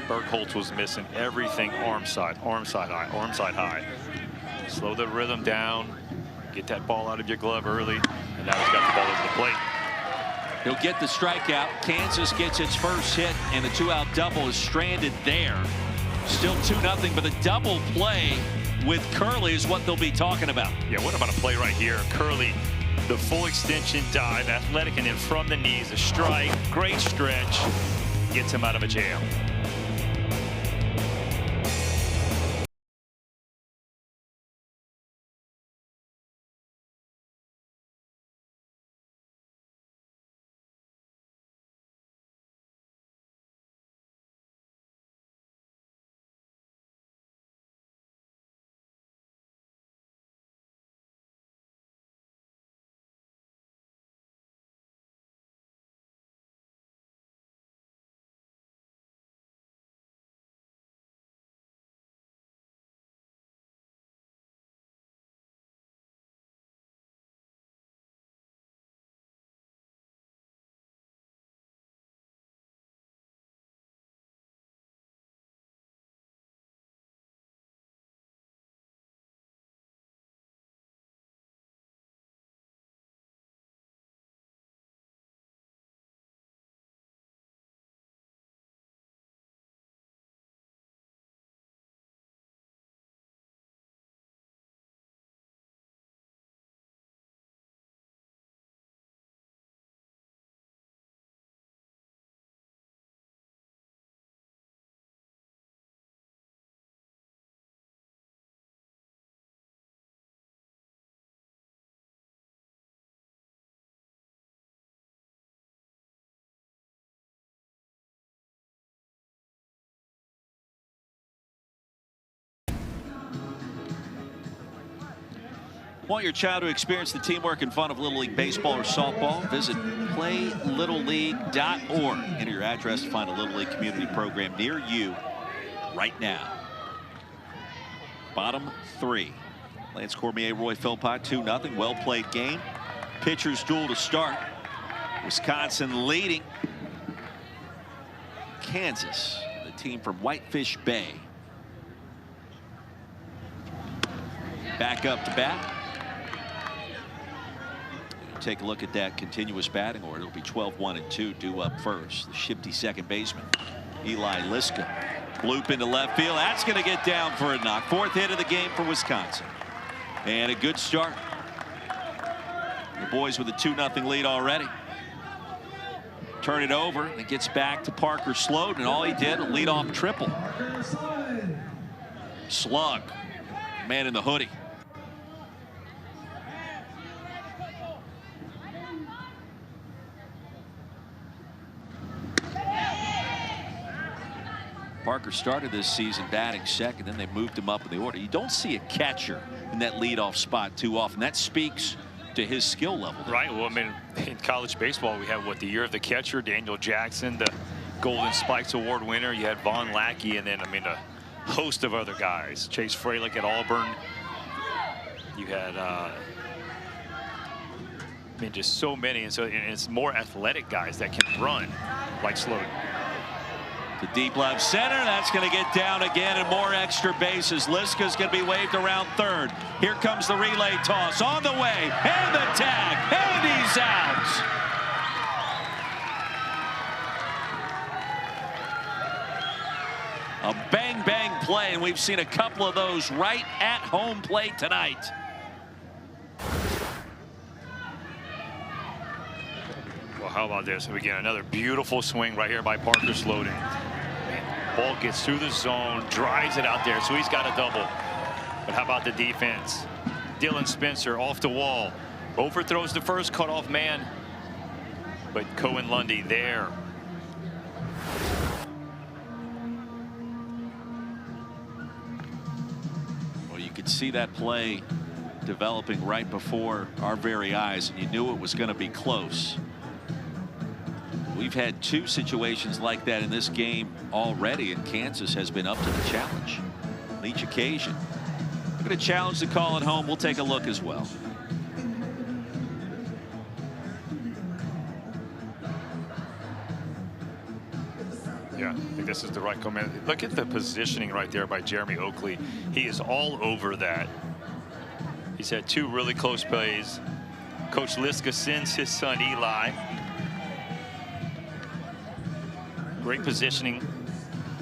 Bergholtz was missing everything arm side high. Slow the rhythm down, get that ball out of your glove early, and now he's got the ball over the plate. He'll get the strikeout. Kansas gets its first hit, and the 2-out double is stranded there. Still 2-0, but a double play with Curley is what they'll be talking about. Yeah, what about a play right here? Curley, the full extension dive, athletic, and then from the knees, a strike, great stretch, gets him out of a jam. Want your child to experience the teamwork and fun of Little League baseball or softball? Visit playlittleleague.org. Enter your address to find a Little League community program near you right now. Bottom 3. Lance Cormier, Roy Philpott, 2-0. Well played game. Pitchers duel to start. Wisconsin leading Kansas, the team from Whitefish Bay. Back up to bat. Take a look at that continuous batting order. It'll be 12, 1, and 2 due up first. The shifty second baseman, Eli Liska. Bloop into left field. That's going to get down for a knock. 4th hit of the game for Wisconsin. And a good start. The boys with a 2-0 lead already. Turn it over. It gets back to Parker Sloat, and all he did, a leadoff triple. Slug. Man in the hoodie. Parker started this season batting second, then they moved him up in the order. You don't see a catcher in that leadoff spot too often. That speaks to his skill level. Right. Well, I mean, in college baseball, we have what, the year of the catcher, Daniel Jackson, the Golden Spikes Award winner. You had Vaughn Lackey, and then, I mean, a host of other guys. Chase Fralick at Auburn. You had, I mean, just so many, and it's more athletic guys that can run like Sloat. To deep left center, that's going to get down again, and more extra bases. Liska's going to be waved around third. Here comes the relay toss on the way, and the tag, and he's out. A bang-bang play, and we've seen a couple of those right at home plate tonight. how about this? Again, another beautiful swing right here by Parker Sloden. Ball gets through the zone, drives it out there, so he's got a double. But how about the defense? Dylan Spencer off the wall. Overthrows the first cutoff man. But Cohen Lundy there. Well, you could see that play developing right before our very eyes, and you knew it was going to be close. We've had 2 situations like that in this game already, and Kansas has been up to the challenge on each occasion. We're going to challenge the call at home. We'll take a look as well. Yeah, I think this is the right comment. Look at the positioning right there by Jeremy Oakley. He is all over that. He's had 2 really close plays. Coach Liska sends his son Eli. Great positioning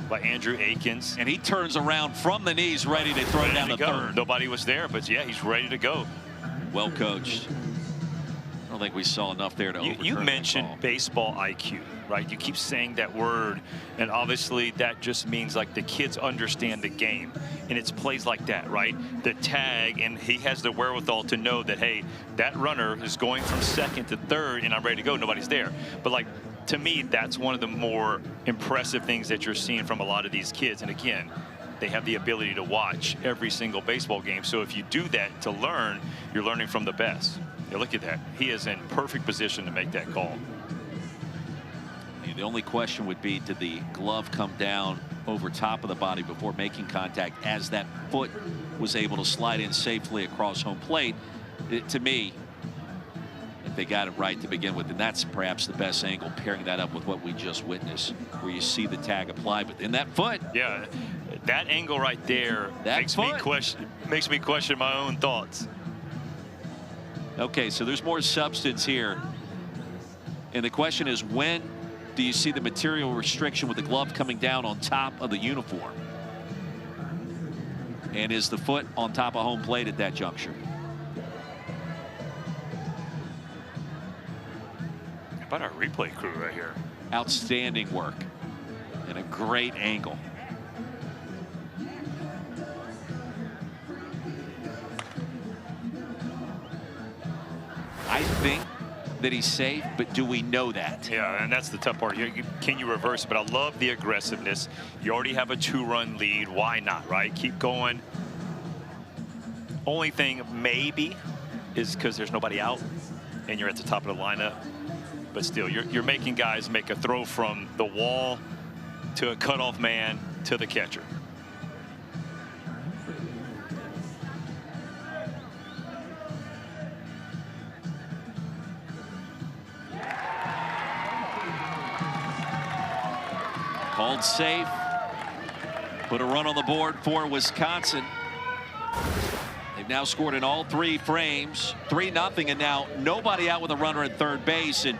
by Andrew Akins. And he turns around from the knees ready to throw down the third. Nobody was there, but yeah, he's ready to go. Well coached. I don't think we saw enough there to overturn You mentioned that call. baseball IQ, right? You keep saying that word, and obviously that just means like the kids understand the game, and it's plays like that, right? The tag, and he has the wherewithal to know that, hey, that runner is going from second to third, and I'm ready to go. Nobody's there. But like, to me, that's one of the more impressive things that you're seeing from a lot of these kids. And again, they have the ability to watch every single baseball game. So if you do that to learn, you're learning from the best. Yeah, look at that. He is in perfect position to make that call. The only question would be, did the glove come down over top of the body before making contact as that foot was able to slide in safely across home plate? To me, if they got it right to begin with, and that's perhaps the best angle, pairing that up with what we just witnessed, where you see the tag apply. But in that foot, yeah, that angle right there makes me question my own thoughts. Okay, so there's more substance here, and the question is, when do you see the material restriction with the glove coming down on top of the uniform? And is the foot on top of home plate at that juncture? How about our replay crew right here? Outstanding work and a great angle. I think that he's safe, but do we know that? Yeah, and that's the tough part. Can you reverse it? But I love the aggressiveness. You already have a 2-run lead. Why not, right? Keep going. Only thing maybe is because there's nobody out and you're at the top of the lineup. But still, you're making guys make a throw from the wall to a cutoff man to the catcher. Called safe. Put a run on the board for Wisconsin. They've now scored in all 3 frames. 3-0, and now nobody out with a runner at third base. And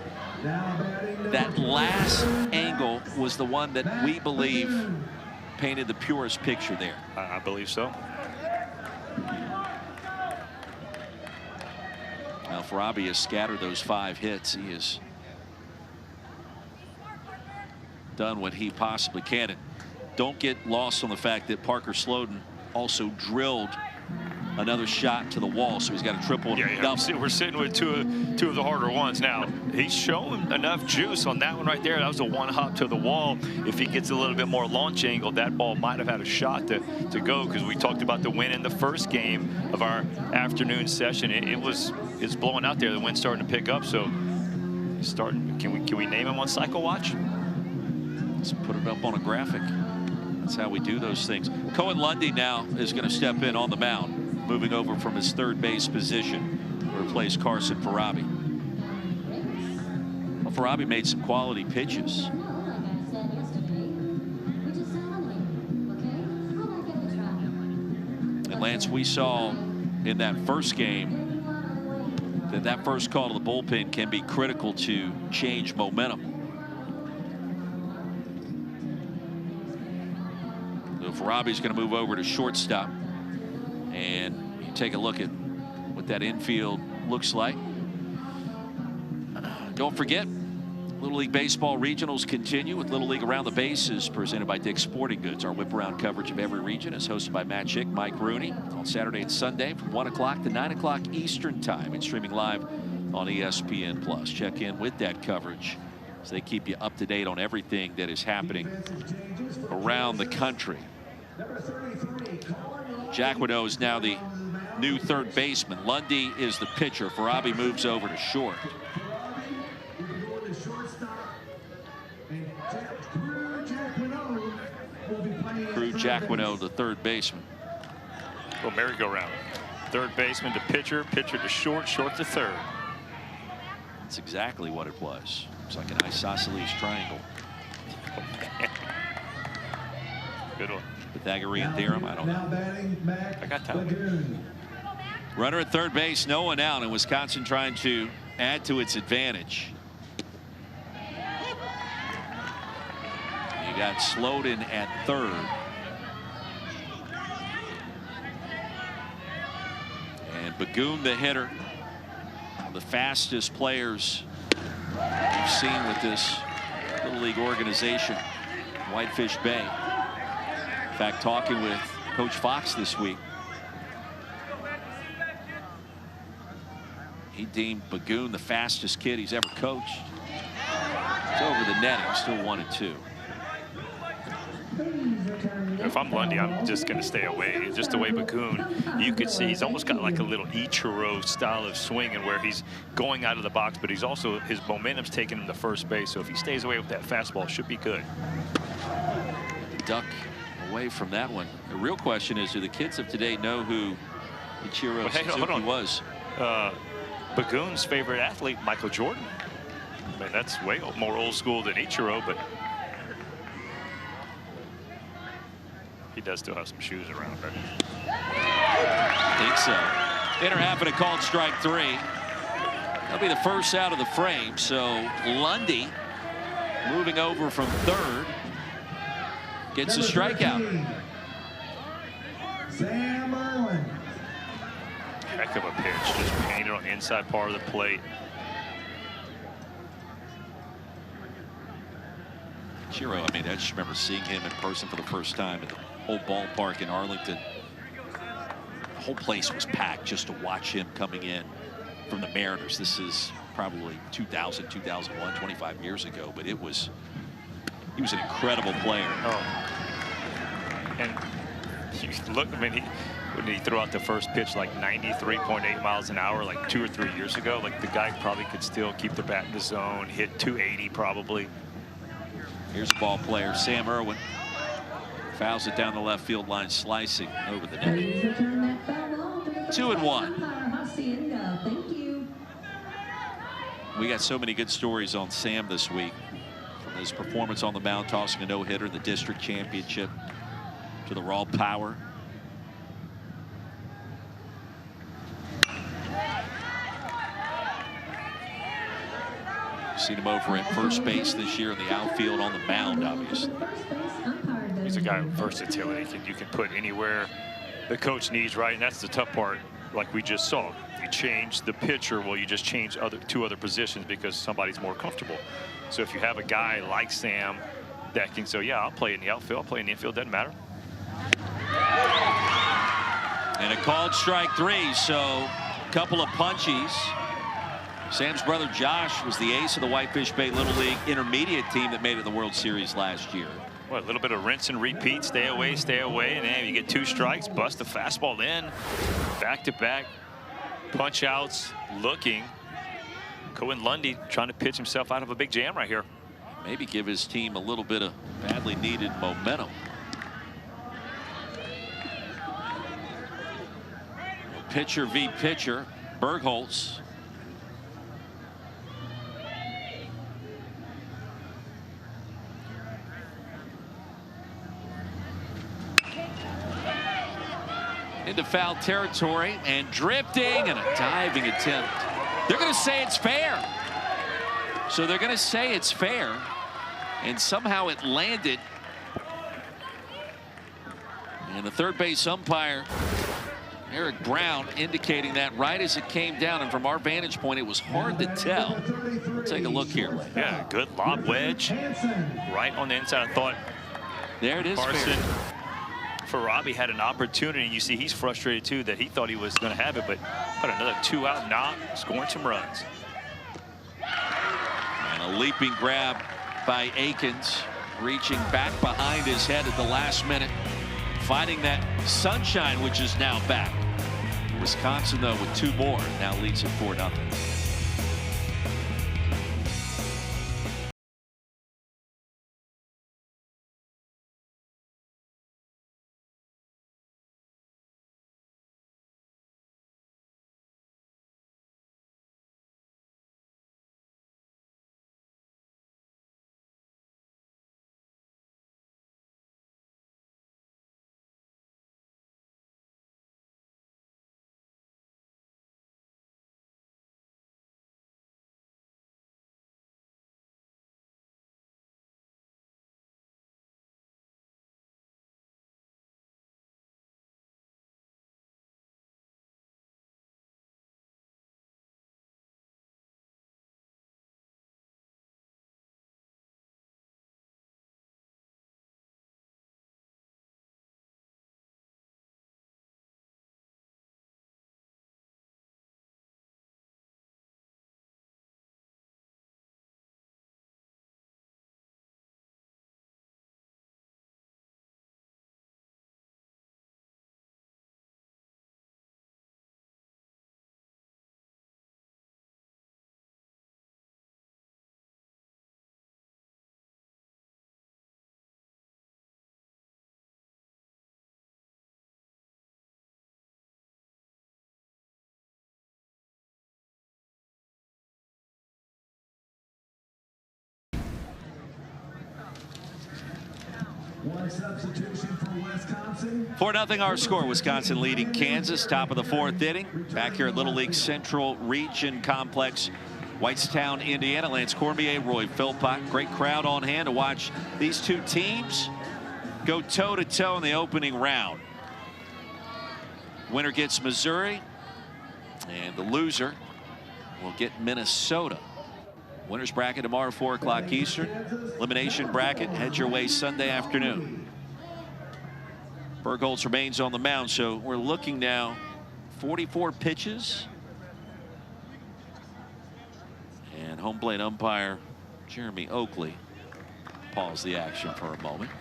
that last angle was the one that we believe painted the purest picture there. I believe so. Now, Farabi has scattered those 5 hits. He has done what he possibly can. And don't get lost on the fact that Parker Sloden also drilled another shot to the wall, so he's got a triple. Yeah, we're sitting with two of the harder ones now. He's shown enough juice on that one right there. That was a 1 hop to the wall. If he gets a little bit more launch angle, that ball might have had a shot to go, because we talked about the win in the first game of our afternoon session. It's blowing out there. The wind's starting to pick up, so he's starting. Can we name him on Cycle Watch? Let's put it up on a graphic. That's how we do those things. Cohen Lundy now is going to step in on the mound, moving over from his third base position to replace Carson Farabi. Well, Farabi made some quality pitches. And Lance, we saw in that first game that first call to the bullpen can be critical to change momentum. Farabi's going to move over to shortstop, and you take a look at what that infield looks like. Don't forget, Little League Baseball regionals continue with Little League Around the Bases, presented by Dick's Sporting Goods. Our whip-around coverage of every region is hosted by Matt Schick, Mike Rooney, on Saturday and Sunday from 1 o'clock to 9 o'clock Eastern Time, and streaming live on ESPN+. Check in with that coverage as they keep you up to date on everything that is happening around the country. Jacquinot is now the new third baseman. Lundy is the pitcher. Farabi moves over to short. Crew Jacquinot, the third baseman. Well, merry-go-round. Third baseman to pitcher, pitcher to short, short to third. That's exactly what it was. It's like an isosceles triangle. Good one. Pythagorean theorem, I don't know. I got that one. Runner at third base, no one out, and Wisconsin trying to add to its advantage. You got Sloden at third. And Bagoon, the hitter, one of the fastest players we've seen with this Little League organization, Whitefish Bay. In fact, talking with Coach Fox this week, he deemed Bagoon the fastest kid he's ever coached. It's over the netting, still 1-2. If I'm Lundy, I'm just going to stay away. Just the way Bagoon, you could see he's almost got like a little Ichiro style of swinging where he's going out of the box, but he's also, his momentum's taking him to first base. So if he stays away with that fastball, it should be good. Duck away from that one. The real question is, do the kids of today know who Ichiro Suzuki was? Bagoon's favorite athlete, Michael Jordan. I mean, that's way more old school than Ichiro, but he does still have some shoes around, right? I think so. Inner half and a called strike 3. That'll be the first out of the frame. So Lundy moving over from third gets a strikeout. Sam Irwin. Heck of a pitch, just painted on the inside part of the plate. Chiro, I mean, I just remember seeing him in person for the first time at the old ballpark in Arlington. The whole place was packed just to watch him coming in from the Mariners. This is probably 2000, 2001, 25 years ago, but he was an incredible player. Oh. And you look, I mean, when he threw out the first pitch like 93.8 miles an hour like 2 or 3 years ago, like the guy probably could still keep the bat in the zone, hit 280 probably. Here's a ball player, Sam Irwin. Fouls it down the left field line, slicing over the net. 2-1. Thank you. We got so many good stories on Sam this week. From his performance on the mound, tossing a no-hitter in the district championship, to the raw power. Seen him over at first base this year in the outfield, on the mound, obviously. He's a guy with versatility. You can put anywhere the coach needs, right? And that's the tough part, like we just saw. You change the pitcher, well, you just change two other positions because somebody's more comfortable. So if you have a guy like Sam that can say, yeah, I'll play in the outfield, I'll play in the infield, doesn't matter. And a called strike 3, so a couple of punchies. Sam's brother Josh was the ace of the Whitefish Bay Little League intermediate team that made it in the World Series last year. Well, a little bit of rinse and repeat, stay away, and then you get 2 strikes, bust the fastball in, back-to-back punch outs, looking. Cohen Lundy trying to pitch himself out of a big jam right here. Maybe give his team a little bit of badly needed momentum. Pitcher v. pitcher, Bergholz. Into foul territory and drifting and a diving attempt. They're going to say it's fair. So they're going to say it's fair. And somehow it landed. And the third base umpire Eric Brown indicating that right as it came down, and from our vantage point, it was hard to tell. We'll take a look here. Yeah, good lob wedge right on the inside. I thought there it is. Carson Farabi had an opportunity. You see he's frustrated too that he thought he was going to have it, but another 2-out knock, scoring some runs. And a leaping grab by Akins, reaching back behind his head at the last minute, finding that sunshine, which is now back. Wisconsin, though, with 2 more, now leads it 4-0. One substitution for Wisconsin. 4-0 our score. Wisconsin leading Kansas, top of the 4th inning. Back here at Little League Central Region Complex, Whitestown, Indiana. Lance Cormier, Roy Philpott. Great crowd on hand to watch these 2 teams go toe-to-toe in the opening round. Winner gets Missouri, and the loser will get Minnesota. Winners bracket tomorrow, 4 o'clock Eastern. Elimination bracket heads your way Sunday afternoon. Bergholz remains on the mound, so we're looking now 44 pitches. And home plate umpire Jeremy Oakley pause the action for a moment.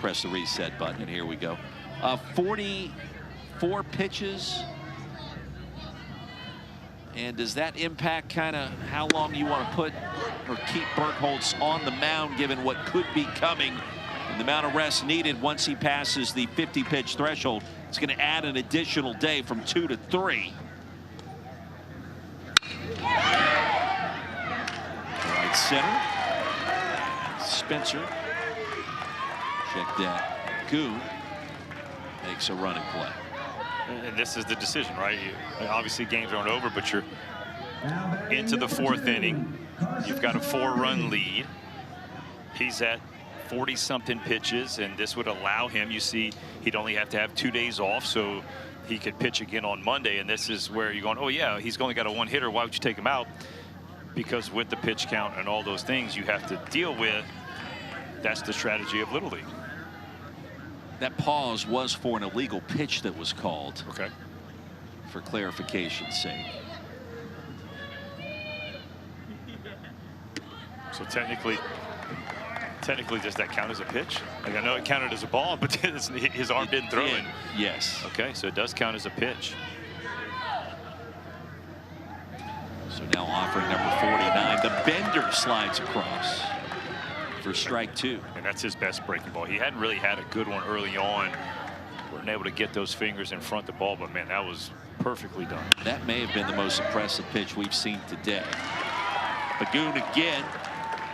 Press the reset button, and here we go. 44 pitches. And does that impact kind of how long you want to put or keep Bergholz on the mound, given what could be coming and the amount of rest needed once he passes the 50-pitch threshold? It's going to add an additional day from 2 to 3. Right center. Spencer. Check that. Goo makes a running play. And this is the decision, right? Obviously, games aren't over, but you're into the 4th inning. You've got a 4-run lead. He's at 40-something pitches, and this would allow him, you see, he'd only have to have 2 days off, so he could pitch again on Monday. And this is where you're going, oh, yeah, he's only got a 1-hitter. Why would you take him out? Because with the pitch count and all those things you have to deal with, that's the strategy of Little League. That pause was for an illegal pitch that was called. Okay. For clarification's sake. So technically, does that count as a pitch? Like, I know it counted as a ball, but his arm didn't throw it. Yes. Okay, so it does count as a pitch. So now offering number 49. The bender slides across for strike 2. And that's his best breaking ball. He hadn't really had a good one early on. Weren't able to get those fingers in front of the ball, but man, that was perfectly done. That may have been the most impressive pitch we've seen today. Bagoon again.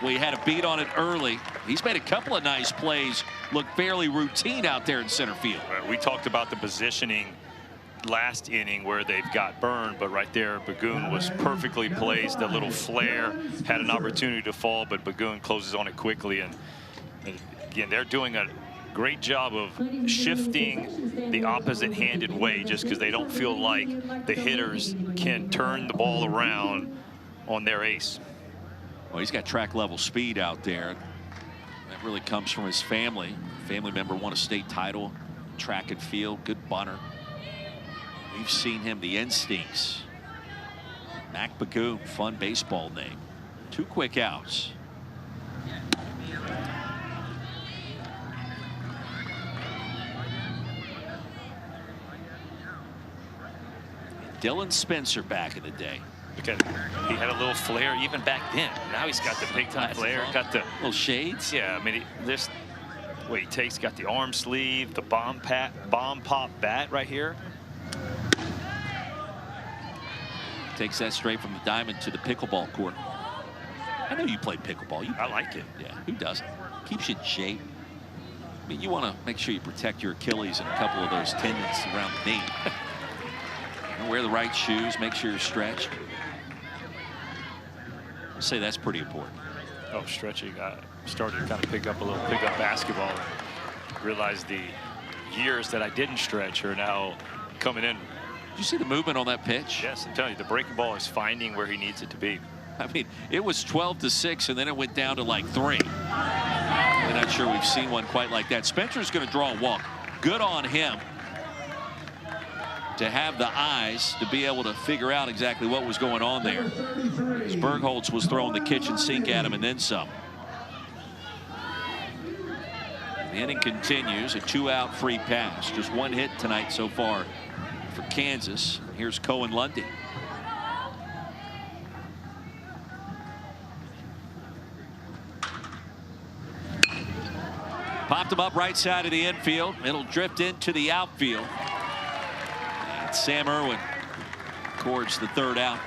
We had a beat on it early. He's made a couple of nice plays, look fairly routine out there in center field. We talked about the positioning last inning where they've got burned, but right there Bagoon was perfectly placed. A little flare, had an opportunity to fall, but Bagoon closes on it quickly. And again, they're doing a great job of shifting the opposite-handed way just because they don't feel like the hitters can turn the ball around on their ace. Well, he's got track level speed out there. That really comes from his family. Family member won a state title, track and field, good bunter. We've seen him, the instincts. Mac Bagoon, fun baseball name. 2 quick outs. Dylan Spencer back in the day. Look at, he had a little flair even back then. Now he's got the big time flair, got the little shades. Yeah, I mean, this what he takes, got the arm sleeve, the bomb pop bat right here. Takes that straight from the diamond to the pickleball court. I know you played pickleball. I like it. Yeah, who doesn't? Keeps you in shape. I mean, you want to make sure you protect your Achilles and a couple of those tendons around the knee. Wear the right shoes, make sure you're stretched. I'd say that's pretty important. Oh, stretching. I started to kind of pick up basketball and realized the years that I didn't stretch are now coming in. Did you see the movement on that pitch? Yes, I'm telling you, the breaking ball is finding where he needs it to be. I mean, it was 12-6, and then it went down to like 3. I'm not sure we've seen one quite like that. Spencer's going to draw a walk. Good on him to have the eyes to be able to figure out exactly what was going on there. As Bergholtz was throwing the kitchen sink at him and then some. The inning continues, a 2-out free pass. Just 1 hit tonight so far for Kansas. Here's Cohen Lundy. Popped him up right side of the infield. It'll drift into the outfield. And Sam Irwin records the 3rd out.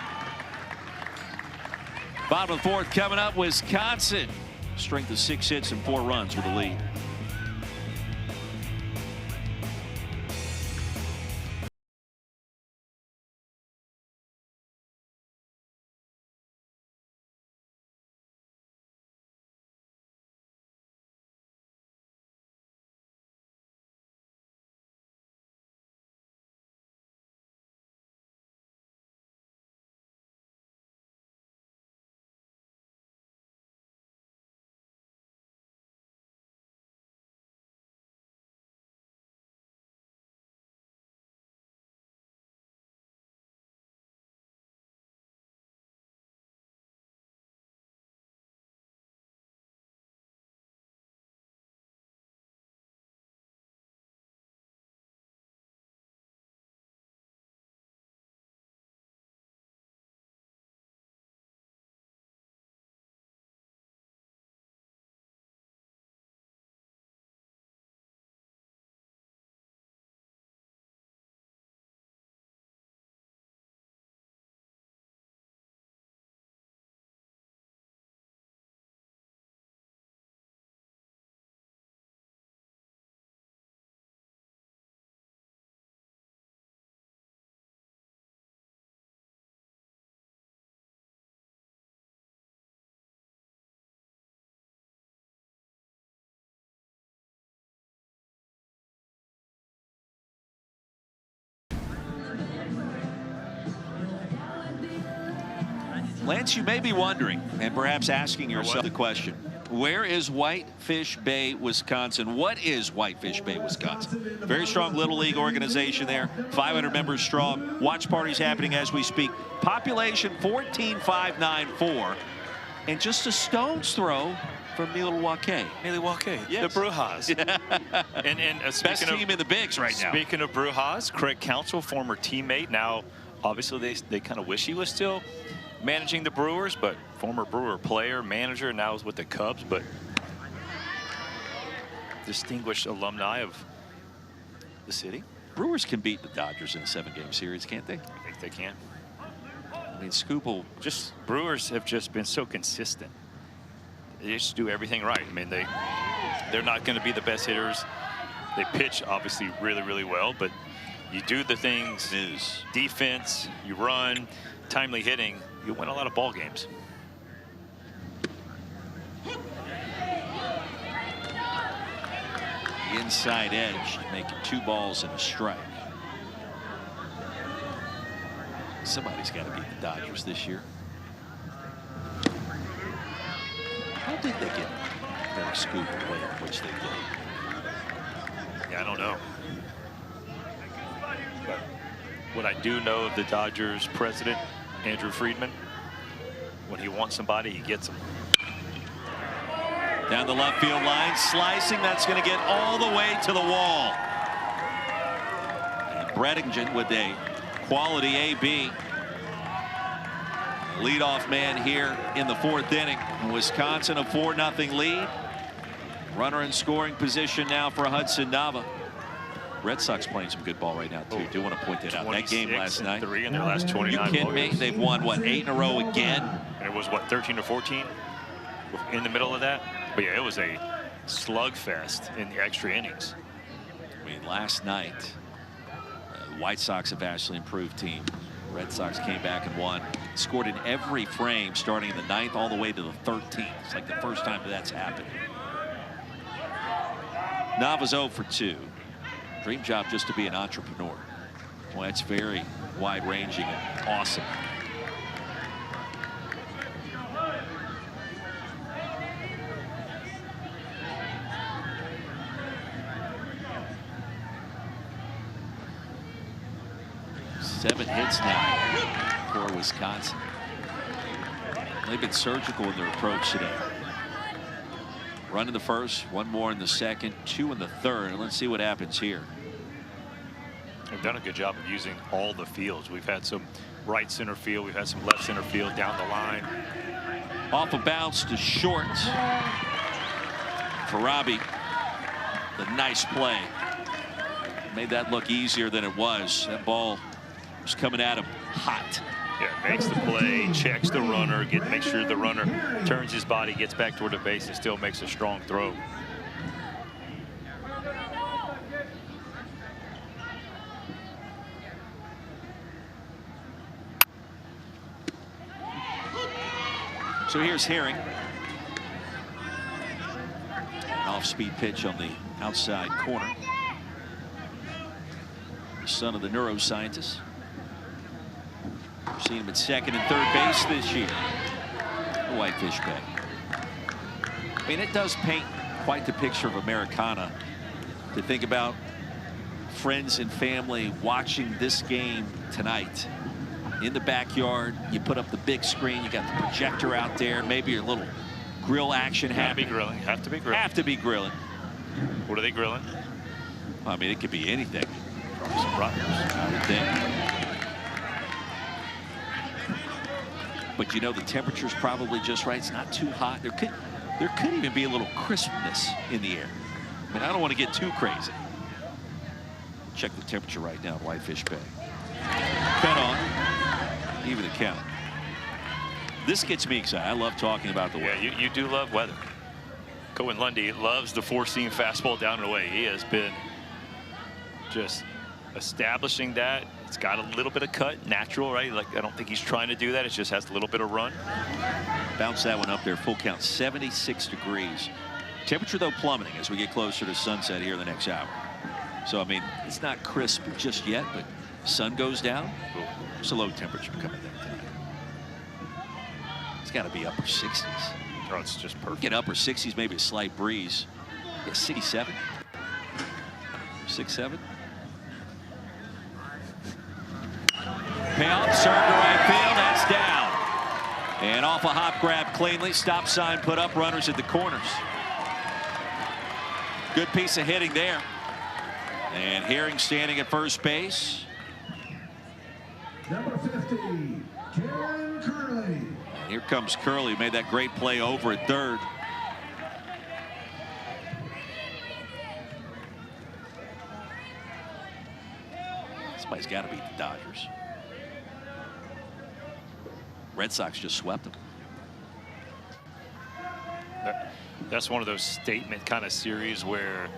Bottom of the 4th coming up. Wisconsin. Strength of 6 hits and 4 runs with the lead. Lance, you may be wondering, and perhaps asking yourself the question, where is Whitefish Bay, Wisconsin? What is Whitefish Bay, Wisconsin? Very strong Little League organization there, 500 members strong. Watch parties happening as we speak. Population 14,594, and just a stone's throw from Milwaukee. Yes. The Brujas. and Best team in the bigs right now. Speaking of Brujas, Craig Counsell, former teammate. Now, obviously, they kind of wish he was still managing the Brewers, but former Brewer player, manager, now is with the Cubs, but distinguished alumni of the city. Brewers can beat the Dodgers in a 7-game series, can't they? I think they can. I mean, Scoop just Brewers have just been so consistent. They just do everything right. I mean, they're not going to be the best hitters. They pitch obviously really, really well, but you do the things, defense, you run, timely hitting, you win a lot of ball games. The inside edge, making 2 balls and a strike. Somebody's got to beat the Dodgers this year. How did they get very scooped the way in which they did? Yeah, I don't know. But what I do know of the Dodgers president, Andrew Friedman, when he wants somebody, he gets them. Down the left field line, slicing, that's going to get all the way to the wall. And Bredingen with a quality AB. Leadoff man here in the 4th inning. Wisconsin a 4-0 lead. Runner in scoring position now for Hudson Nava. Red Sox playing some good ball right now too. Do want to point that out. That game last night. 3 in their last 29. You kidding me? They've won what, 8 in a row again? And it was what, 13 or 14 in the middle of that. But yeah, it was a slugfest in the extra innings. I mean, last night, White Sox a vastly improved team. Red Sox came back and won. Scored in every frame starting in the 9th all the way to the 13th. It's like the first time that's happened. Nava's 0 for 2. Dream job just to be an entrepreneur. Well, that's very wide-ranging and awesome. Seven hits now for Wisconsin. They've been surgical in their approach today. Run in the first, 1 more in the second, 2 in the third. Let's see what happens here. They've done a good job of using all the fields. We've had some right center field. We've had some left center field down the line. Off a bounce to short. Farabi, the nice play. Made that look easier than it was. That ball was coming at him hot. Yeah, makes the play, checks the runner, makes sure the runner turns his body, gets back toward the base, and still makes a strong throw. So here's Herring. Off-speed pitch on the outside corner. Son of the neuroscientist. We've seen him at second and third base this year. The Whitefish Bay. I mean, it does paint quite the picture of Americana to think about friends and family watching this game tonight. In the backyard, you put up the big screen, you got the projector out there, maybe your little grill action happening. Have to be grilling. Have to be grilling. What are they grilling? I mean, it could be anything. Some bratwurst, I would think. But you know, the temperature's probably just right. It's not too hot. There could even be a little crispness in the air. I mean, I don't want to get too crazy. Check the temperature right now at Whitefish Bay. Cut on. Even the count. This gets me excited. I love talking about the weather. Yeah, you do love weather. Cohen Lundy loves the 4-seam fastball down and away. He has been just establishing that. It's got a little bit of cut, natural, right? Like, I don't think he's trying to do that. It just has a little bit of run. Bounce that one up there, full count, 76 degrees. Temperature, though, plummeting as we get closer to sunset here in the next hour. So, I mean, it's not crisp just yet, but sun goes down. It's a low temperature coming there tonight. It's got to be upper 60s. Oh, it's just perfect. Get upper 60s, maybe a slight breeze. Yeah, 67. 6-7. Payout, serve to right field, that's down. And off a hop grab cleanly, stop sign put up, runners at the corners. Good piece of hitting there. And Herring standing at first base. Number 50, Karen Curley. And here comes Curley, made that great play over at third. Somebody's got to beat the Dodgers. Red Sox just swept them. That's one of those statement kind of series where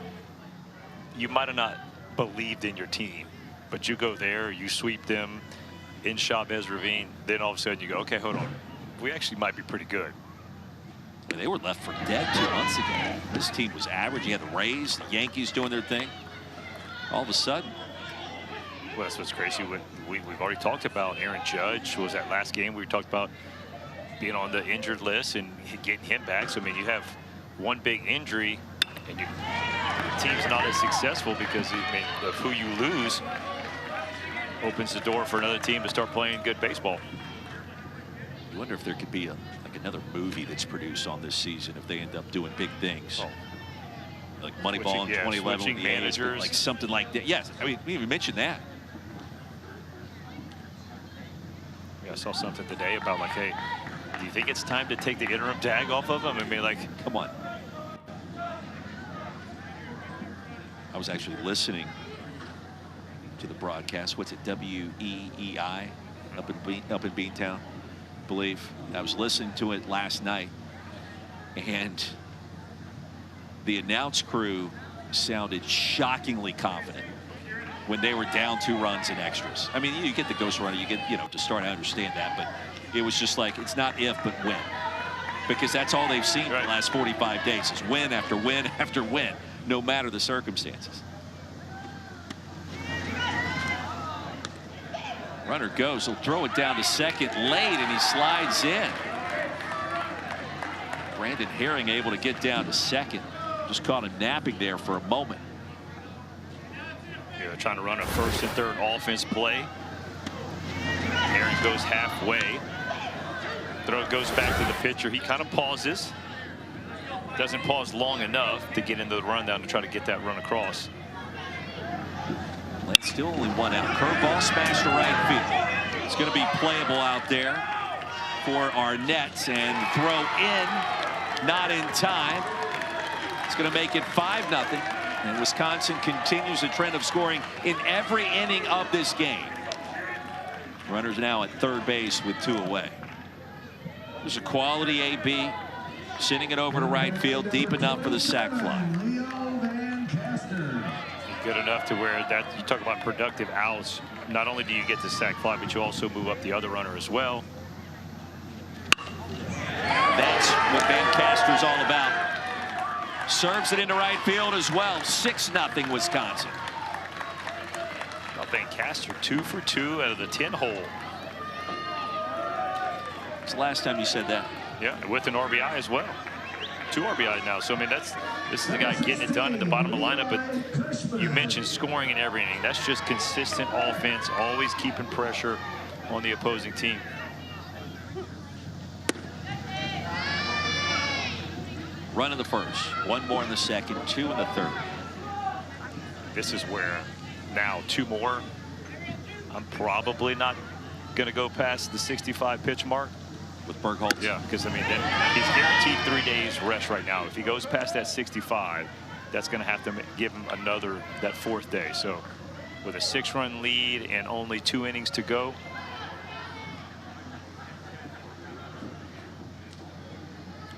you might have not believed in your team, but you go there, you sweep them in Chavez Ravine, then all of a sudden you go, okay, hold on, we actually might be pretty good. They were left for dead 2 months ago. This team was average. You had the Rays, the Yankees doing their thing. All of a sudden. Well, that's what's crazy. We've already talked about Aaron Judge. Was that last game we talked about being on the injured list and getting him back? So, I mean, you have one big injury and the team's not as successful because of who you lose opens the door for another team to start playing good baseball. You wonder if there could be another movie that's produced on this season if they end up doing big things. Like Moneyball in 2011 with the managers, like something like that. Yes, I mean, we even mentioned that. Yeah, I saw something today about like, hey, do you think it's time to take the interim tag off of him? I mean, like, come on. I was actually listening to the broadcast. What's it? WEEI up in Beantown, I believe. I was listening to it last night, and the announce crew sounded shockingly confident when they were down 2 runs in extras. I mean, you get the ghost runner, you get, to start, I understand that, but it was just like, it's not if, but when. Because that's all they've seen in the last 45 days is win after win after win, no matter the circumstances. Runner goes, he'll throw it down to second late, and he slides in. Brandon Herring able to get down to second. Just caught him napping there for a moment. Yeah, they're trying to run a first and third offense play. Herring goes halfway. Throw goes back to the pitcher. He kind of pauses. Doesn't pause long enough to get into the rundown to try to get that run across. That's still only 1 out. Curveball smashed to right field. It's going to be playable out there for Arnett, and throw in, not in time. It's going to make it 5-0. And Wisconsin continues the trend of scoring in every inning of this game. Runners now at third base with 2 away. There's a quality AB, sending it over to right field, deep enough for the sac fly. Good enough to where that you talk about productive outs. Not only do you get the sac fly, but you also move up the other runner as well. That's what Van Caster's all about. Serves it into right field as well. 6-0 Wisconsin. Now Van Caster 2 for 2 out of the 10 hole. It's the last time you said that. Yeah, with an RBI as well. 2 RBI now. So I mean, this is the guy getting it done at the bottom of the lineup. But you mentioned scoring in every inning. That's just consistent offense, always keeping pressure on the opposing team. Run in the first, 1 more in the second, 2 in the third. This is where now 2 more. I'm probably not going to go past the 65 pitch mark. With Bergholtz? Yeah, because, I mean, then he's guaranteed 3 days rest right now. If he goes past that 65, that's going to have to give him that 4th day. So with a 6-run lead and only 2 innings to go.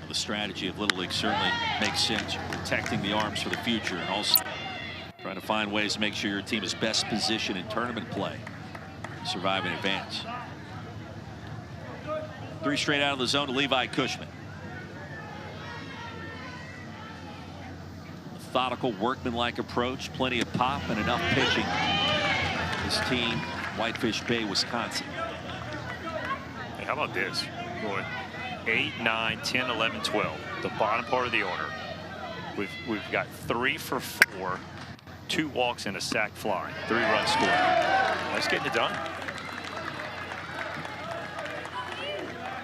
The strategy of Little League certainly makes sense. Protecting the arms for the future, and also trying to find ways to make sure your team is best positioned in tournament play. Survive in advance. 3 straight out of the zone to Levi Cushman. Methodical, workmanlike approach, plenty of pop and enough pitching. This team, Whitefish Bay, Wisconsin. Hey, how about this? Boy, 8, 9, 10, 11, 12. The bottom part of the order. We've got 3 for 4, 2 walks and a sac fly. 3-run score. That's getting it done.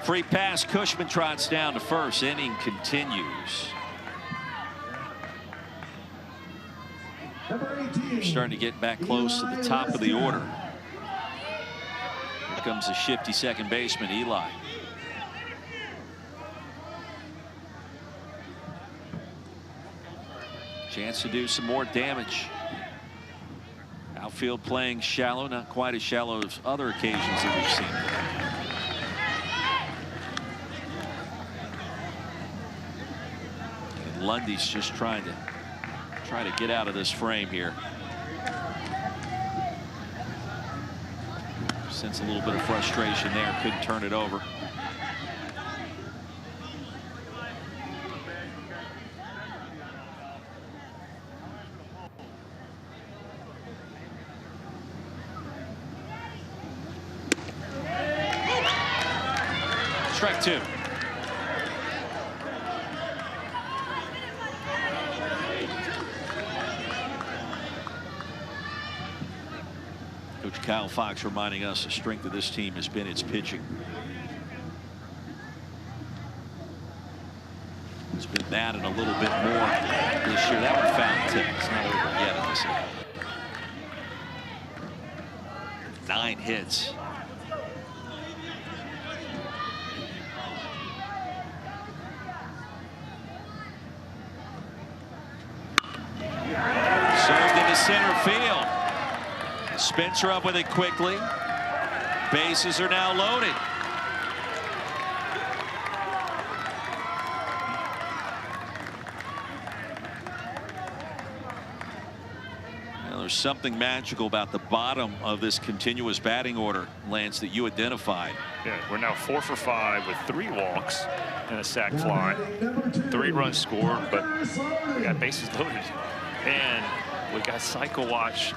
Free pass, Cushman trots down to first. Inning continues. We're starting to get back close to the top of the order. Here comes the shifty second baseman, Eli. Chance to do some more damage. Outfield playing shallow, not quite as shallow as other occasions that we've seen. Lundy's just trying to get out of this frame here. Sense a little bit of frustration there. Couldn't turn it over. Strike two. Coach Kyle Fox reminding us the strength of this team has been its pitching. It's been that and a little bit more this year. That one found tip. It's not over yet in this inning. 9 hits. Served into center field. Spencer up with it quickly. Bases are now loaded. There's something magical about the bottom of this continuous batting order, Lance, that you identified. Yeah, we're now 4 for 5 with 3 walks and a sac fly. 3 runs scored, but we got bases loaded. And we got cycle watch.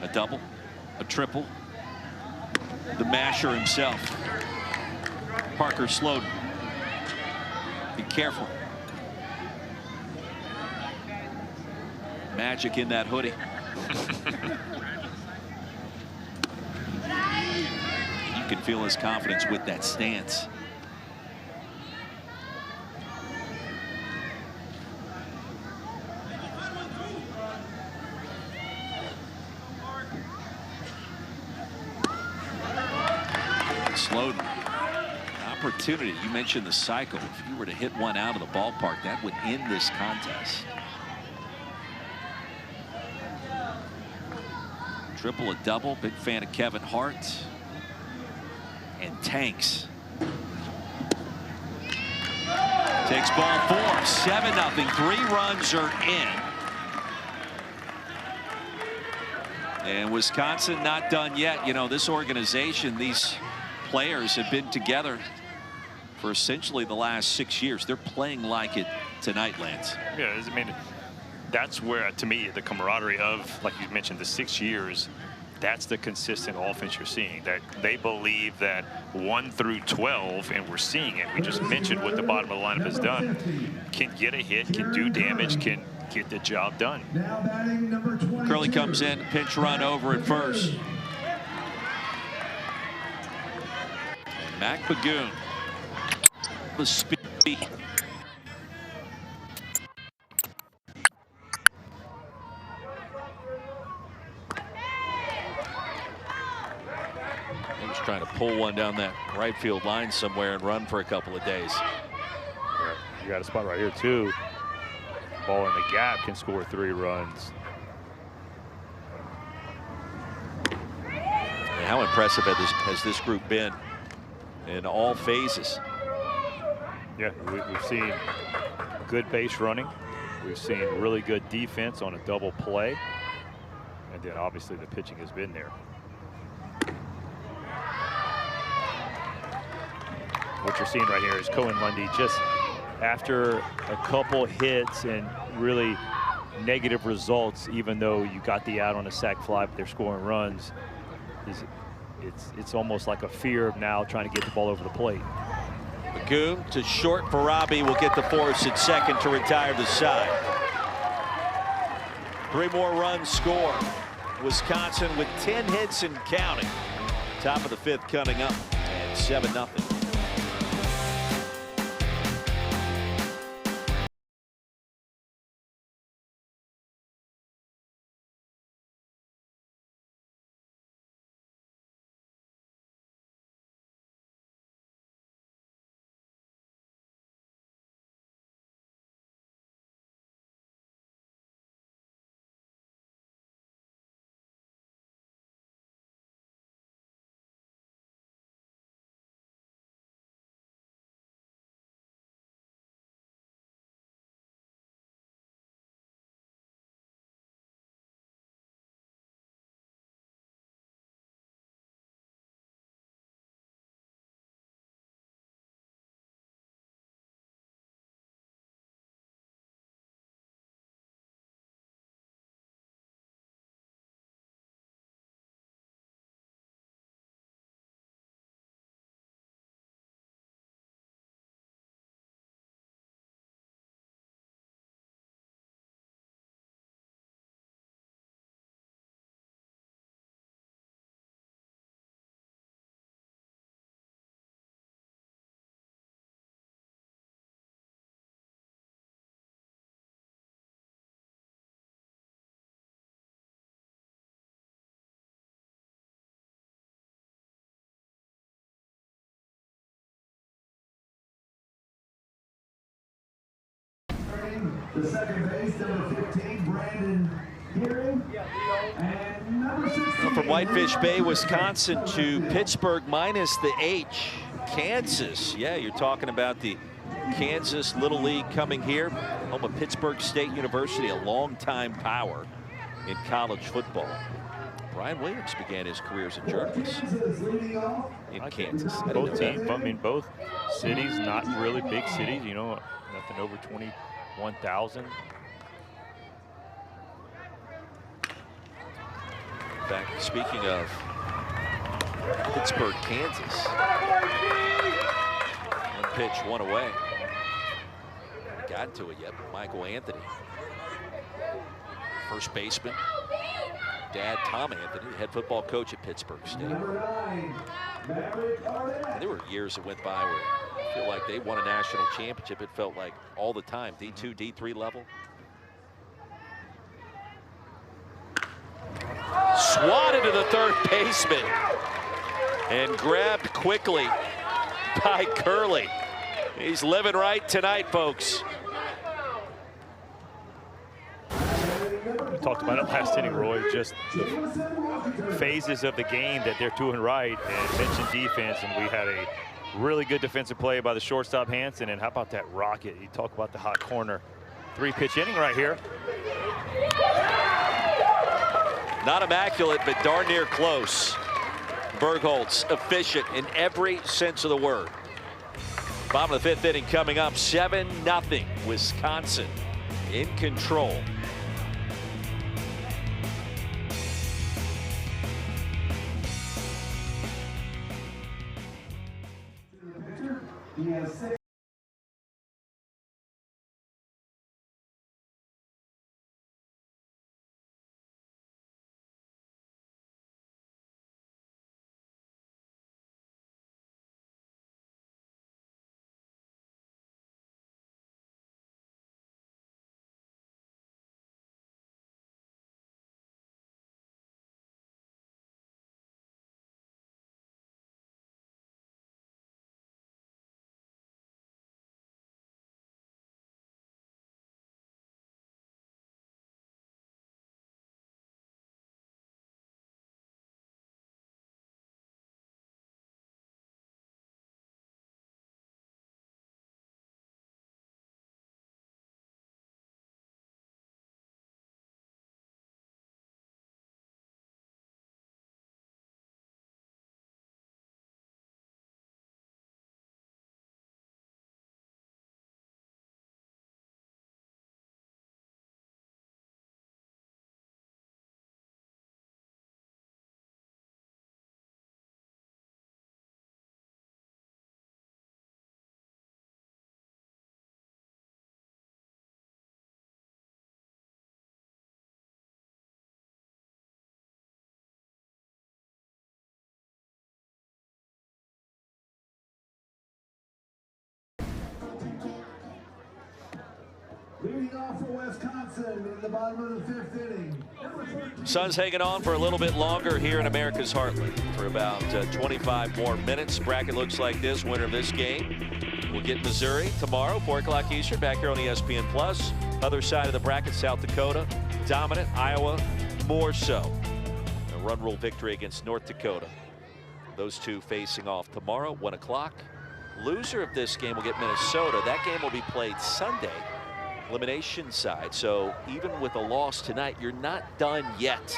A double, a triple. The masher himself, Parker Sloden. Be careful. Magic in that hoodie. You can feel his confidence with that stance. Sloden, opportunity. You mentioned the cycle. If you were to hit one out of the ballpark, that would end this contest. Triple, a double. Big fan of Kevin Hart. And tanks. Takes ball 4. 7-0. 3 runs are in. And Wisconsin not done yet. You know, this organization, these players have been together for essentially the last 6 years. They're playing like it tonight, Lance. Yeah, I mean, that's where, to me, the camaraderie of, like you mentioned, the 6 years, that's the consistent offense you're seeing. That they believe that 1 through 12, and we're seeing it. We just mentioned what the bottom of the lineup has done. Can get a hit, can do damage, can get the job done. Curley comes in, pinch run over at first. And Mac Pagoon, the speed. He was trying to pull one down that right field line somewhere and run for a couple of days. Yeah, you got a spot right here too. Ball in the gap can score 3 runs. And how impressive has this group been in all phases? Yeah, we've seen good base running. We've seen really good defense on a double play. And then obviously the pitching has been there. What you're seeing right here is Cohen Lundy, just after a couple hits and really negative results, even though you got the out on a sac fly, but they're scoring runs, it's almost like a fear of now trying to get the ball over the plate. Pagoon to short. Farabi will get the force at second to retire the side. 3 more runs scored. Wisconsin with 10 hits and counting. Top of the 5th coming up at 7-0. the second base, number 15, Brandon Hearing. And number 16. From Whitefish Bay, Wisconsin to Pittsburg minus the H. Kansas. Yeah, you're talking about the Kansas Little League coming here. Home of Pittsburg State University, a longtime power in college football. Brian Williams began his career as a journalist in Kansas. Both teams, I mean, both cities, not really big cities, you know, nothing over 21,000. In fact, speaking of Pittsburg, Kansas, one pitch, one away. Haven't gotten to it yet, but Michael Anthony, first baseman. Dad, Tom Anthony, head football coach at Pittsburg State. And there were years that went by where I feel like they won a national championship. It felt like all the time, D2, D3 level. Swatted to the third baseman and grabbed quickly by Curley. He's living right tonight, folks. We talked about it last inning, Roy, just the phases of the game that they're doing right, and mentioned defense, and we had a really good defensive play by the shortstop Hansen, and how about that rocket? You talk about the hot corner. 3-pitch inning right here. Not immaculate, but darn near close. Bergholtz efficient in every sense of the word. Bottom of the 5th inning coming up, 7-0 Wisconsin in control. He has 6. Leading off for Wisconsin in the bottom of the 5th inning. Sun's hanging on for a little bit longer here in America's Heartland for about 25 more minutes. Bracket looks like this. Winner of this game will get Missouri tomorrow, 4 o'clock Eastern, back here on ESPN+. Other side of the bracket, South Dakota, dominant. Iowa, more so. A run rule victory against North Dakota. Those two facing off tomorrow, 1 o'clock. Loser of this game will get Minnesota. That game will be played Sunday. Elimination side, so even with a loss tonight, you're not done yet.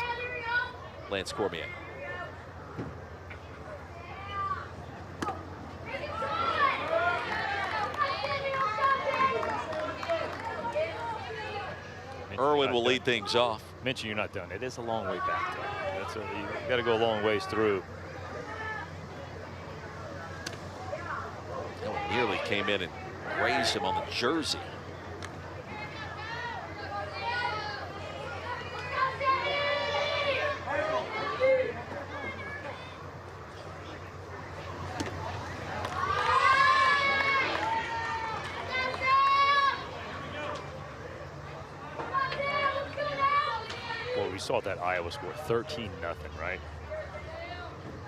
Lance Cormier. Irwin will lead things off. Mention you're not done. It is a long way back, though. You got to go a long ways through. That one nearly came in and grazed him on the jersey. We saw that Iowa score 13-0, right?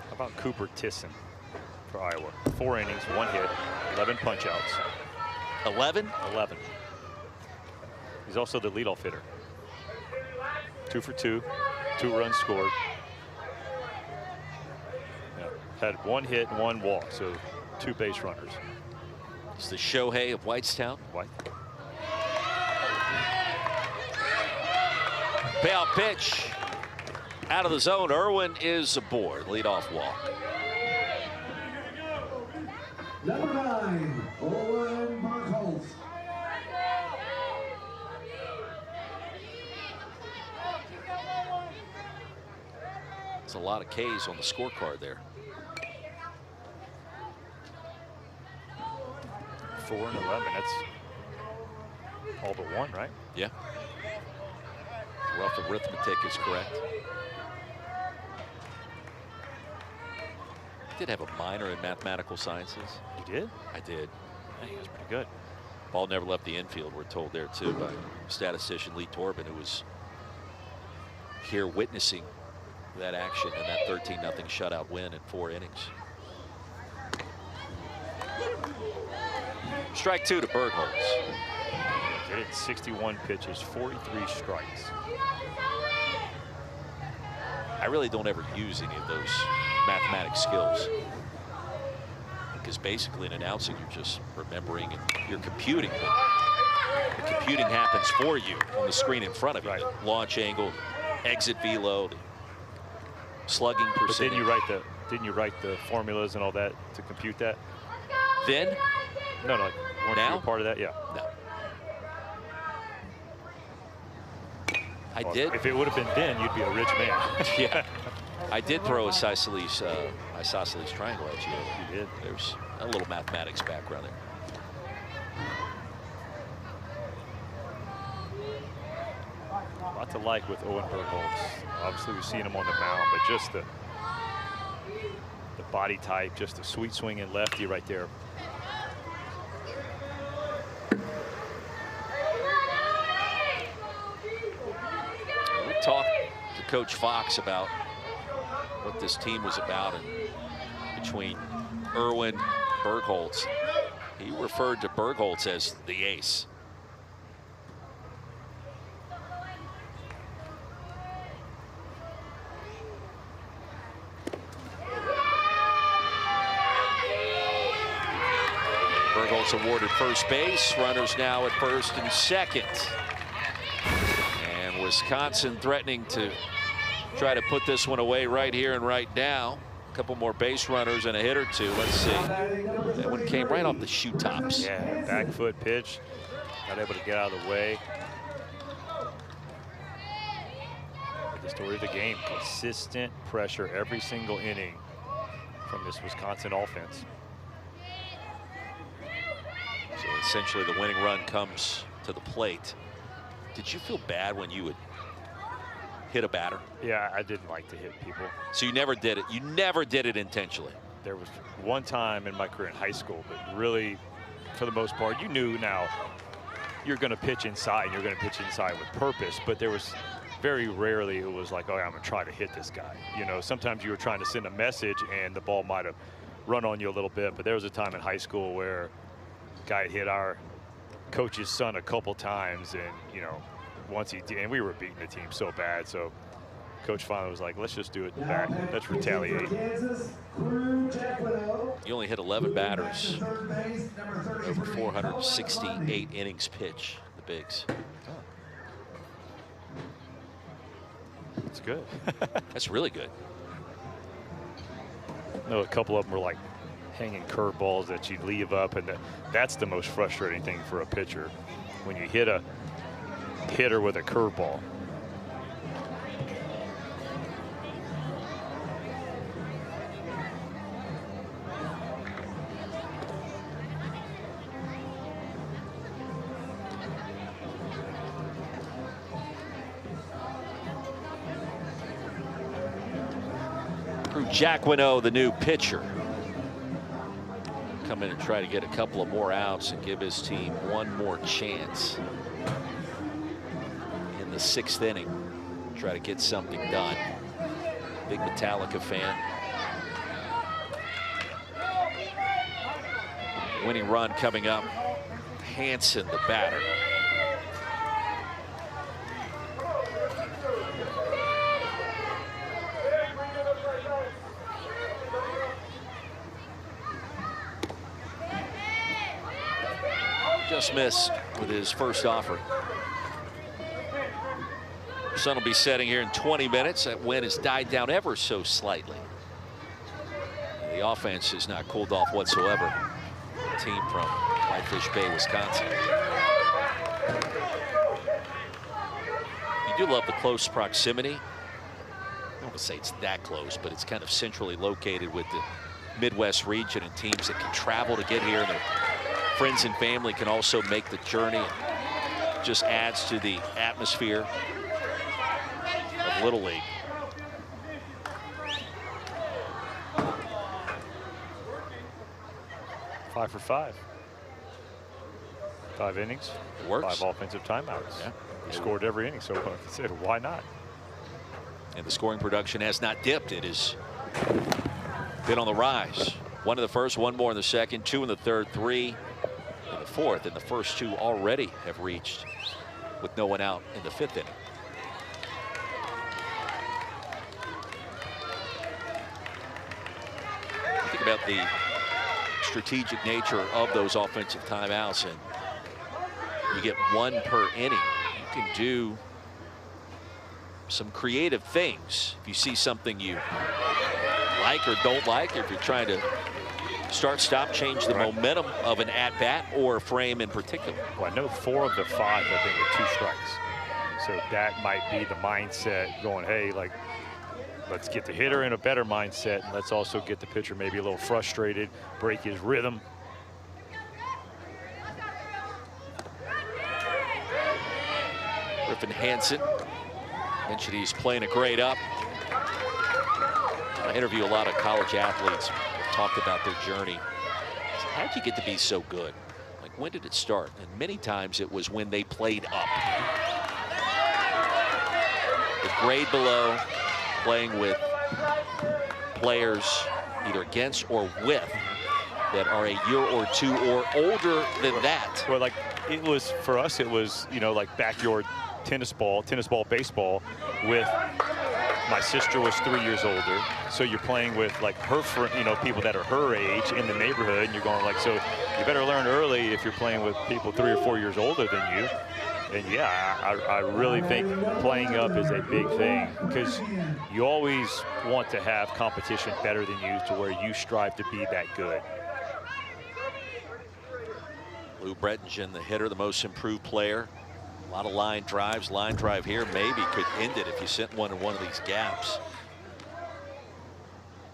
How about Cooper Tisson for Iowa? 4 innings, 1 hit, 11 punch outs. 11? 11. He's also the leadoff hitter. 2 for 2, 2 runs scored. Yeah, had 1 hit and 1 walk, so 2 base runners. It's the Shohei of Whitestown. White. Payout pitch. Out of the zone. Irwin is aboard. Leadoff walk. Number 9, Owen Markholz. It's a lot of Ks on the scorecard there. 4 and 11. That's all but 1, right? Yeah. Rough arithmetic is correct. Did have a minor in mathematical sciences. You did? I did. Hey, he was pretty good. Ball never left the infield, we're told there too by statistician Lee Torben, who was here witnessing that action and that 13-0 shutout win in 4 innings. Strike 2 to Bergholz. Did it in 61 pitches, 43 strikes. I really don't ever use any of those mathematics skills, because basically in announcing you're just remembering and you're computing, but the computing happens for you on the screen in front of you. Right. The launch angle, exit velo, the slugging percentage. But didn't you write the formulas and all that to compute that? Then? No, weren't Now? you a part of that? Yeah. No. I Well, did. If it would have been then, you'd be a rich man. Yeah. I did throw isosceles triangle at you. You did. There's a little mathematics background there. A lot to like with Owen Bergholz. Obviously, we've seen him on the mound, but just the body type, just a sweet swinging lefty right there. We talked to Coach Fox about what this team was about, and between Irwin, Bergholz, he referred to Bergholz as the ace. Bergholz awarded first base. Runners now at first and second. And Wisconsin threatening to try to put this one away right here and right now. A couple more base runners and a hit or two. Let's see. That one came right off the shoe tops. Yeah, back foot pitch. Not able to get out of the way. But the story of the game, consistent pressure every single inning from this Wisconsin offense. So essentially the winning run comes to the plate. Did you feel bad when you would hit a batter? Yeah, I didn't like to hit people. So you never did it. You never did it intentionally. There was one time in my career in high school, but really, for the most part, you knew now you're going to pitch inside, and you're going to pitch inside with purpose, but there was very rarely it was like, oh, I'm going to try to hit this guy. You know, sometimes you were trying to send a message and the ball might have run on you a little bit, but there was a time in high school where a guy hit our coach's son a couple times, and, you know, once he did, and we were beating the team so bad, so Coach finally was like, let's just do it back. Let's retaliate. You only hit 11 batters over 468 innings pitch, the bigs. That's good. That's really good. No, a couple of them were like hanging curveballs that you leave up, and that's the most frustrating thing for a pitcher, when you hit a hitter with a curveball. Jacquino, the new pitcher, come in and try to get a couple of more outs and give his team one more chance in the 6th inning. Try to get something done. Big Metallica fan. Winning run coming up. Hansen, the batter. just missed with his first offer. Sun will be setting here in 20 minutes. That wind has died down ever so slightly. The offense has not cooled off whatsoever. The team from Whitefish Bay, Wisconsin. You do love the close proximity. I don't want to say it's that close, but it's kind of centrally located with the Midwest region and teams that can travel to get here, and their friends and family can also make the journey. It just adds to the atmosphere of Little League. Five for 5. 5 innings. It works. 5 offensive timeouts. Yeah. He scored every inning, so why not? And the scoring production has not dipped. It has been on the rise. 1 in the first, 1 more in the second, 2 in the third, 3 in the fourth, and the first 2 already have reached with no one out in the 5th inning. Think about the strategic nature of those offensive timeouts, and you get 1 per inning. You can do some creative things if you see something you like or don't like, or if you're trying to start, stop, change the momentum of an at-bat or a frame in particular. Well, I know 4 of the 5 I think were 2 strikes, so that might be the mindset going, hey, like, let's get the hitter in a better mindset, and let's also get the pitcher maybe a little frustrated, break his rhythm. Griffin Hansen mentioned he's playing a grade up. I interview a lot of college athletes, talked about their journey. How'd you get to be so good? Like, when did it start? And many times it was when they played up. The grade below, playing with players either against or with that are a year or 2 or older than that. Well, like, it was, for us, it was, you know, like backyard tennis ball, baseball with, my sister was 3 years older, so you're playing with like her, you know, people that are her age in the neighborhood, and you're going like, so you better learn early if you're playing with people 3 or 4 years older than you. And yeah, I really think playing up is a big thing, because you always want to have competition better than you, to where you strive to be that good. Lou Brettingen, the hitter, the most improved player. A lot of line drives. Line drive here maybe could end it if you sent one in one of these gaps.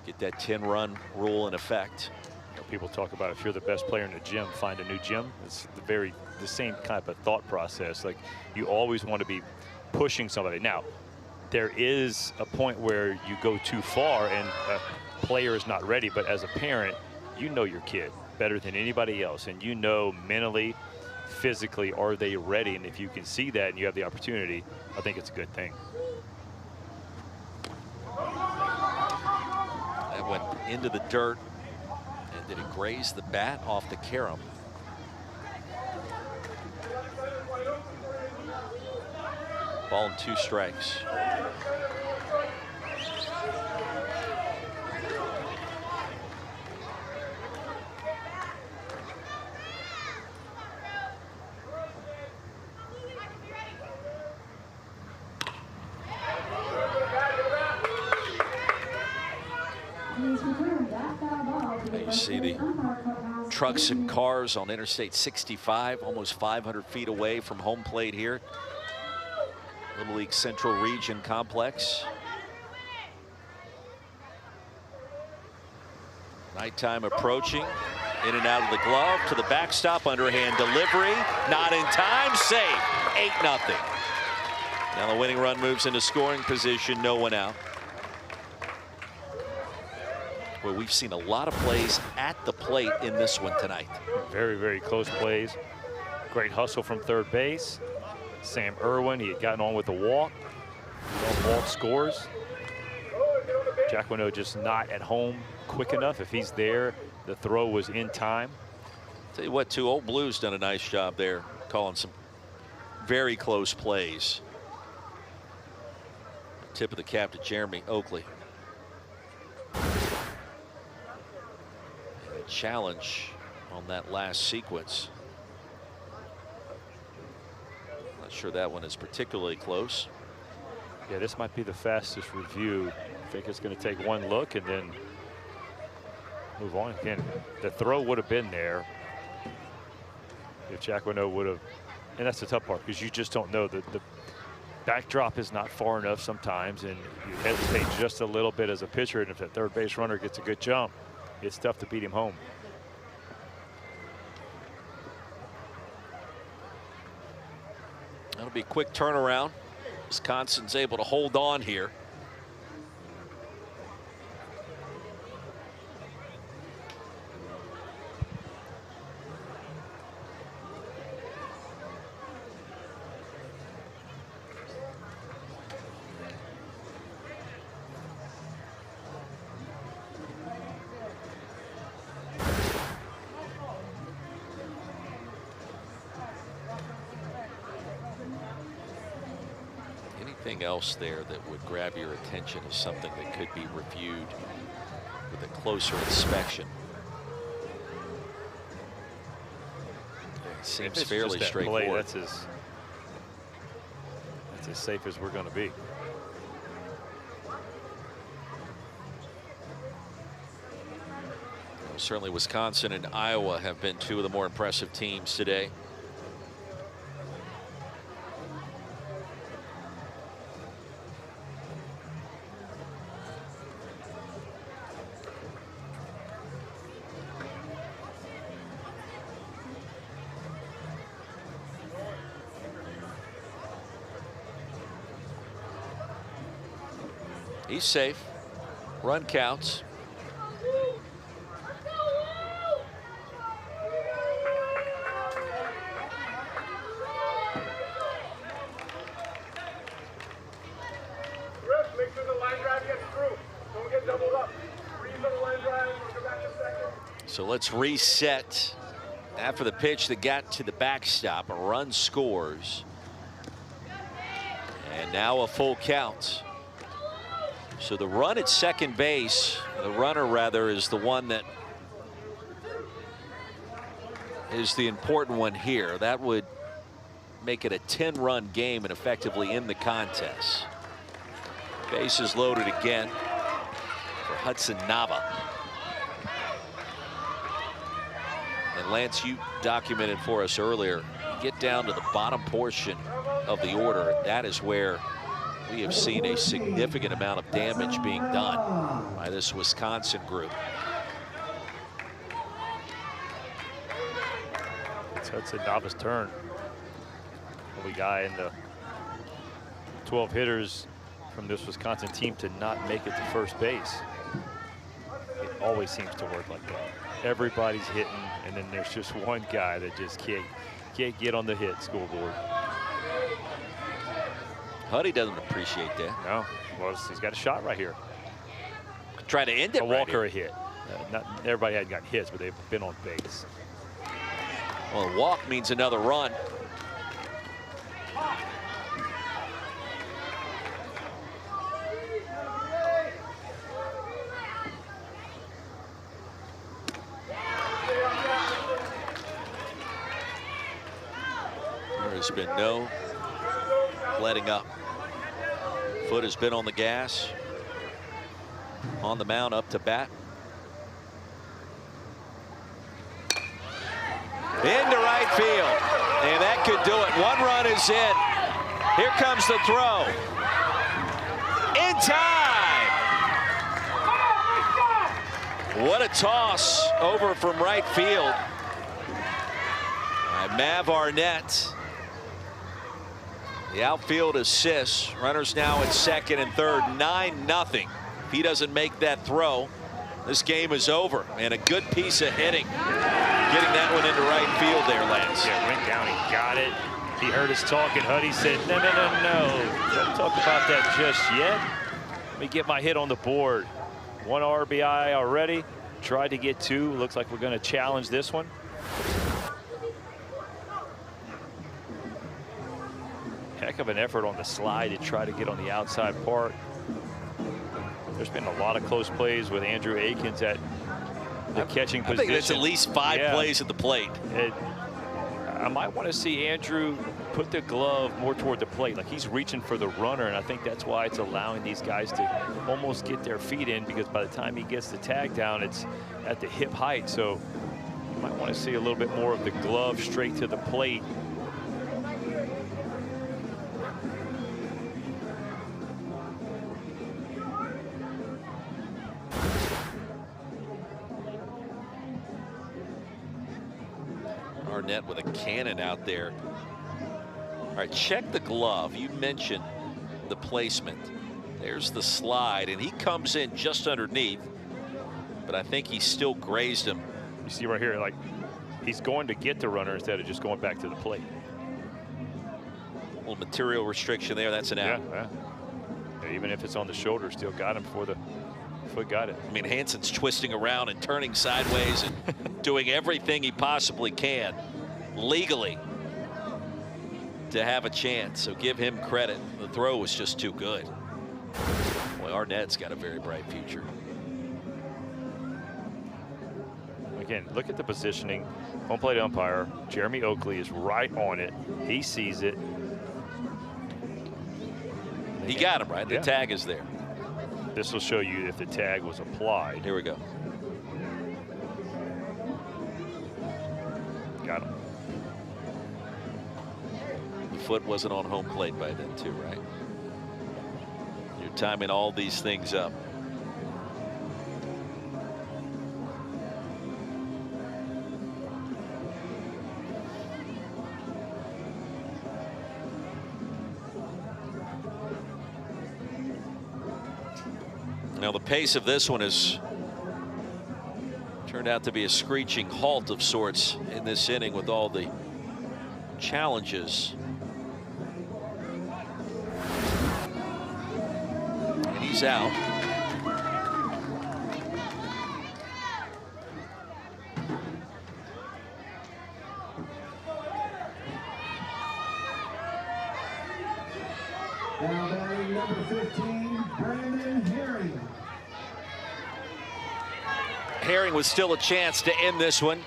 Get that 10-run rule in effect. You know, people talk about, if you're the best player in the gym, find a new gym. It's the same kind of thought process. Like, you always want to be pushing somebody. Now, there is a point where you go too far and a player is not ready, but as a parent, you know your kid better than anybody else, and you know mentally, physically, are they ready? And if you can see that and you have the opportunity, I think it's a good thing. That went into the dirt, and did it graze the bat off the carom? Ball and 2 strikes. You see the trucks and cars on Interstate 65, almost 500 feet away from home plate here. Little League Central Region Complex. Nighttime approaching. In and out of the glove to the backstop, underhand delivery. Not in time, safe. 8-0. Now the winning run moves into scoring position, no one out. Well, we've seen a lot of plays at the plate in this one tonight. Very, very close plays. Great hustle from third base. Sam Irwin, he had gotten on with a walk. Walk scores. Jacquino just not at home quick enough. If he's there, the throw was in time. Tell you what, too, Old Blue's done a nice job there, calling some very close plays. Tip of the cap to Jeremy Oakley. Challenge on that last sequence. Not sure that one is particularly close. Yeah, this might be the fastest review. I think it's going to take one look and then move on. Again, the throw would have been there if Jacquinot would have, and that's the tough part because you just don't know. The backdrop is not far enough sometimes, and you hesitate just a little bit as a pitcher, and if that third base runner gets a good jump, it's tough to beat him home. That'll be a quick turnaround. Wisconsin's able to hold on here. Anything else there that would grab your attention as something that could be reviewed with a closer inspection? It seems fairly straightforward. That's as safe as we're going to be. Well, certainly Wisconsin and Iowa have been two of the more impressive teams today. He's safe. Run counts. Make sure the line drive gets through. Don't get doubled up. Freeze on the line drive. Go back a second. So let's reset. After the pitch that got to the backstop, a run scores. And now a full count. So the run at second base, the runner rather, is the one that is the important one here. That would make it a 10-run game and effectively end the contest. Bases loaded again for Hudson Nava. And Lance, you documented for us earlier, you get down to the bottom portion of the order, that is where we have seen a significant amount of damage being done by this Wisconsin group. It's Hudson Nava's turn. Only guy in the 12 hitters from this Wisconsin team to not make it to first base. It always seems to work like that. Everybody's hitting, and then there's just one guy that just can't get on the hit scoreboard. Huddy doesn't appreciate that. No, well, he's got a shot right here. Try to end it. A walk or a hit. Not everybody hadn't gotten hits, but they've been on base. Well, a walk means another run. There's been no letting up. Foot has been on the gas. On the mound, up to bat. Into right field. And that could do it. One run is in. Here comes the throw. In time. What a toss over from right field by Mav Arnett. The outfield assist. Runners now at second and third. 9-0. If he doesn't make that throw, this game is over. And a good piece of hitting. Getting that one into right field there, Lance. Yeah, went down, he got it. He heard us talking. Huddy said, no. Don't talk about that just yet. Let me get my hit on the board. 1 RBI already. Tried to get 2. Looks like we're going to challenge this one. Heck of an effort on the slide to try to get on the outside part. There's been a lot of close plays with Andrew Akins at the catching position. I think that's at least 5 plays at the plate. I might want to see Andrew put the glove more toward the plate, like he's reaching for the runner, and I think that's why it's allowing these guys to almost get their feet in, because by the time he gets the tag down, it's at the hip height. So you might want to see a little bit more of the glove straight to the plate. Arnett with a cannon out there. All right, check the glove. You mentioned the placement. There's the slide, and he comes in just underneath, but I think he still grazed him. You see right here, like he's going to get the runner instead of just going back to the plate. A little material restriction there. That's an out. Yeah. Even if it's on the shoulder, still got him before the foot got it. I mean, Hansen's twisting around and turning sideways and doing everything he possibly can legally to have a chance. So give him credit. The throw was just too good. Boy, Arnett's got a very bright future. Again, look at the positioning. Home plate umpire Jeremy Oakley is right on it. He sees it. He got him right. The tag is there. This will show you if the tag was applied. Here we go. Got him. The foot wasn't on home plate by then too, right? You're timing all these things up. Now the pace of this one has turned out to be a screeching halt of sorts in this inning with all the challenges. And he's out. Now batting number 15, Brandon Herring. Herring with still a chance to end this one.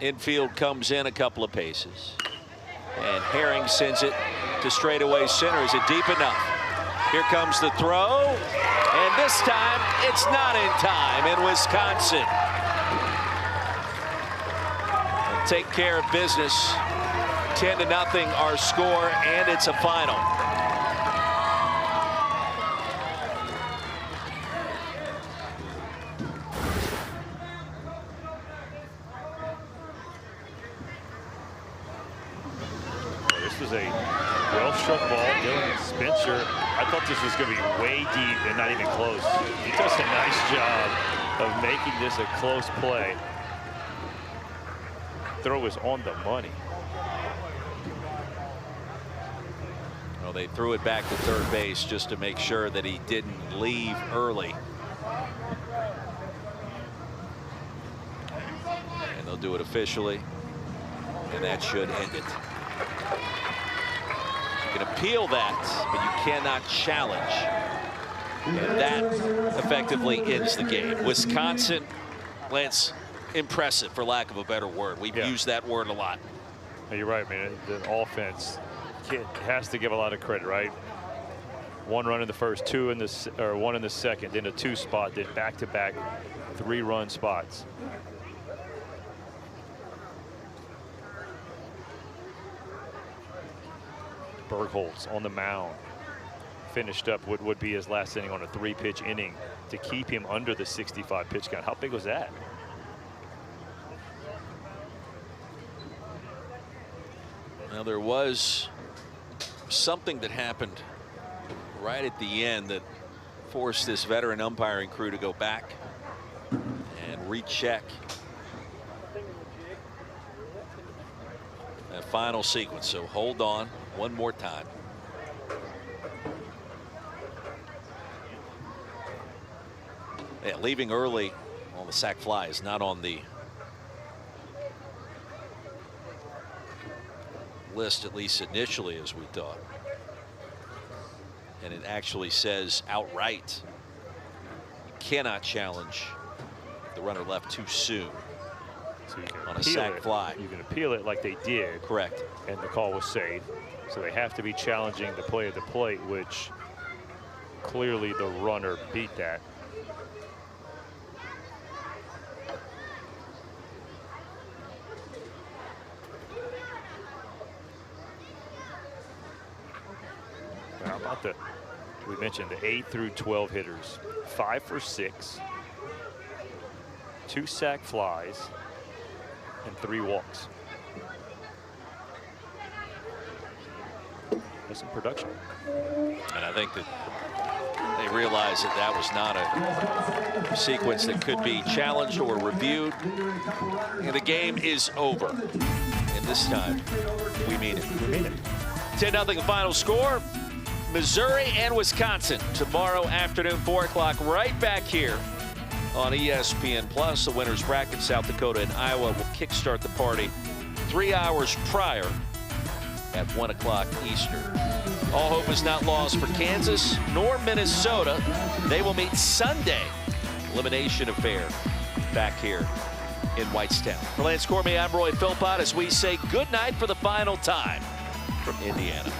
Infield comes in a couple of paces. And Herring sends it to straightaway center. Is it deep enough? Here comes the throw. And this time, it's not in time in Wisconsin. Take care of business. 10-0 our score, and it's a final. This is a well-struck ball. Dylan Spencer, I thought this was going to be way deep and not even close. He does a nice job of making this a close play. Throw is on the money. Well, they threw it back to third base just to make sure that he didn't leave early. And they'll do it officially, and that should end it. You can appeal that, but you cannot challenge. And that effectively ends the game. Wisconsin, Lance, impressive for lack of a better word. We've used that word a lot. You're right, man. The offense has to give a lot of credit, right? One run in the first, one in the second, then a 2 spot, then back-to-back 3-run spots. Bergholtz on the mound. Finished up what would be his last inning on a 3-pitch inning to keep him under the 65 pitch count. How big was that? Now there was something that happened right at the end that forced this veteran umpiring crew to go back and recheck that final sequence. So hold on one more time. Yeah, leaving early on the sac fly is not on the list, at least initially, as we thought. And it actually says outright you cannot challenge the runner left too soon. So you can on a appeal sack it. fly. You can appeal it like they did. Correct. And the call was safe. So they have to be challenging the play of the plate, which clearly the runner beat that. How about we mentioned the 8 through 12 hitters, 5 for 6, 2 sack flies, and 3 walks. That's some production. And I think that they realized that that was not a sequence that could be challenged or reviewed. And the game is over. And this time, we mean it. 10-0 final score. Missouri and Wisconsin tomorrow afternoon, 4 o'clock, right back here on ESPN+. The winner's bracket, South Dakota and Iowa, will kickstart the party 3 hours prior at 1 o'clock Eastern. All hope is not lost for Kansas nor Minnesota. They will meet Sunday. Elimination affair back here in Whitestown. For Lance Cormier, I'm Roy Philpott as we say good night for the final time from Indiana.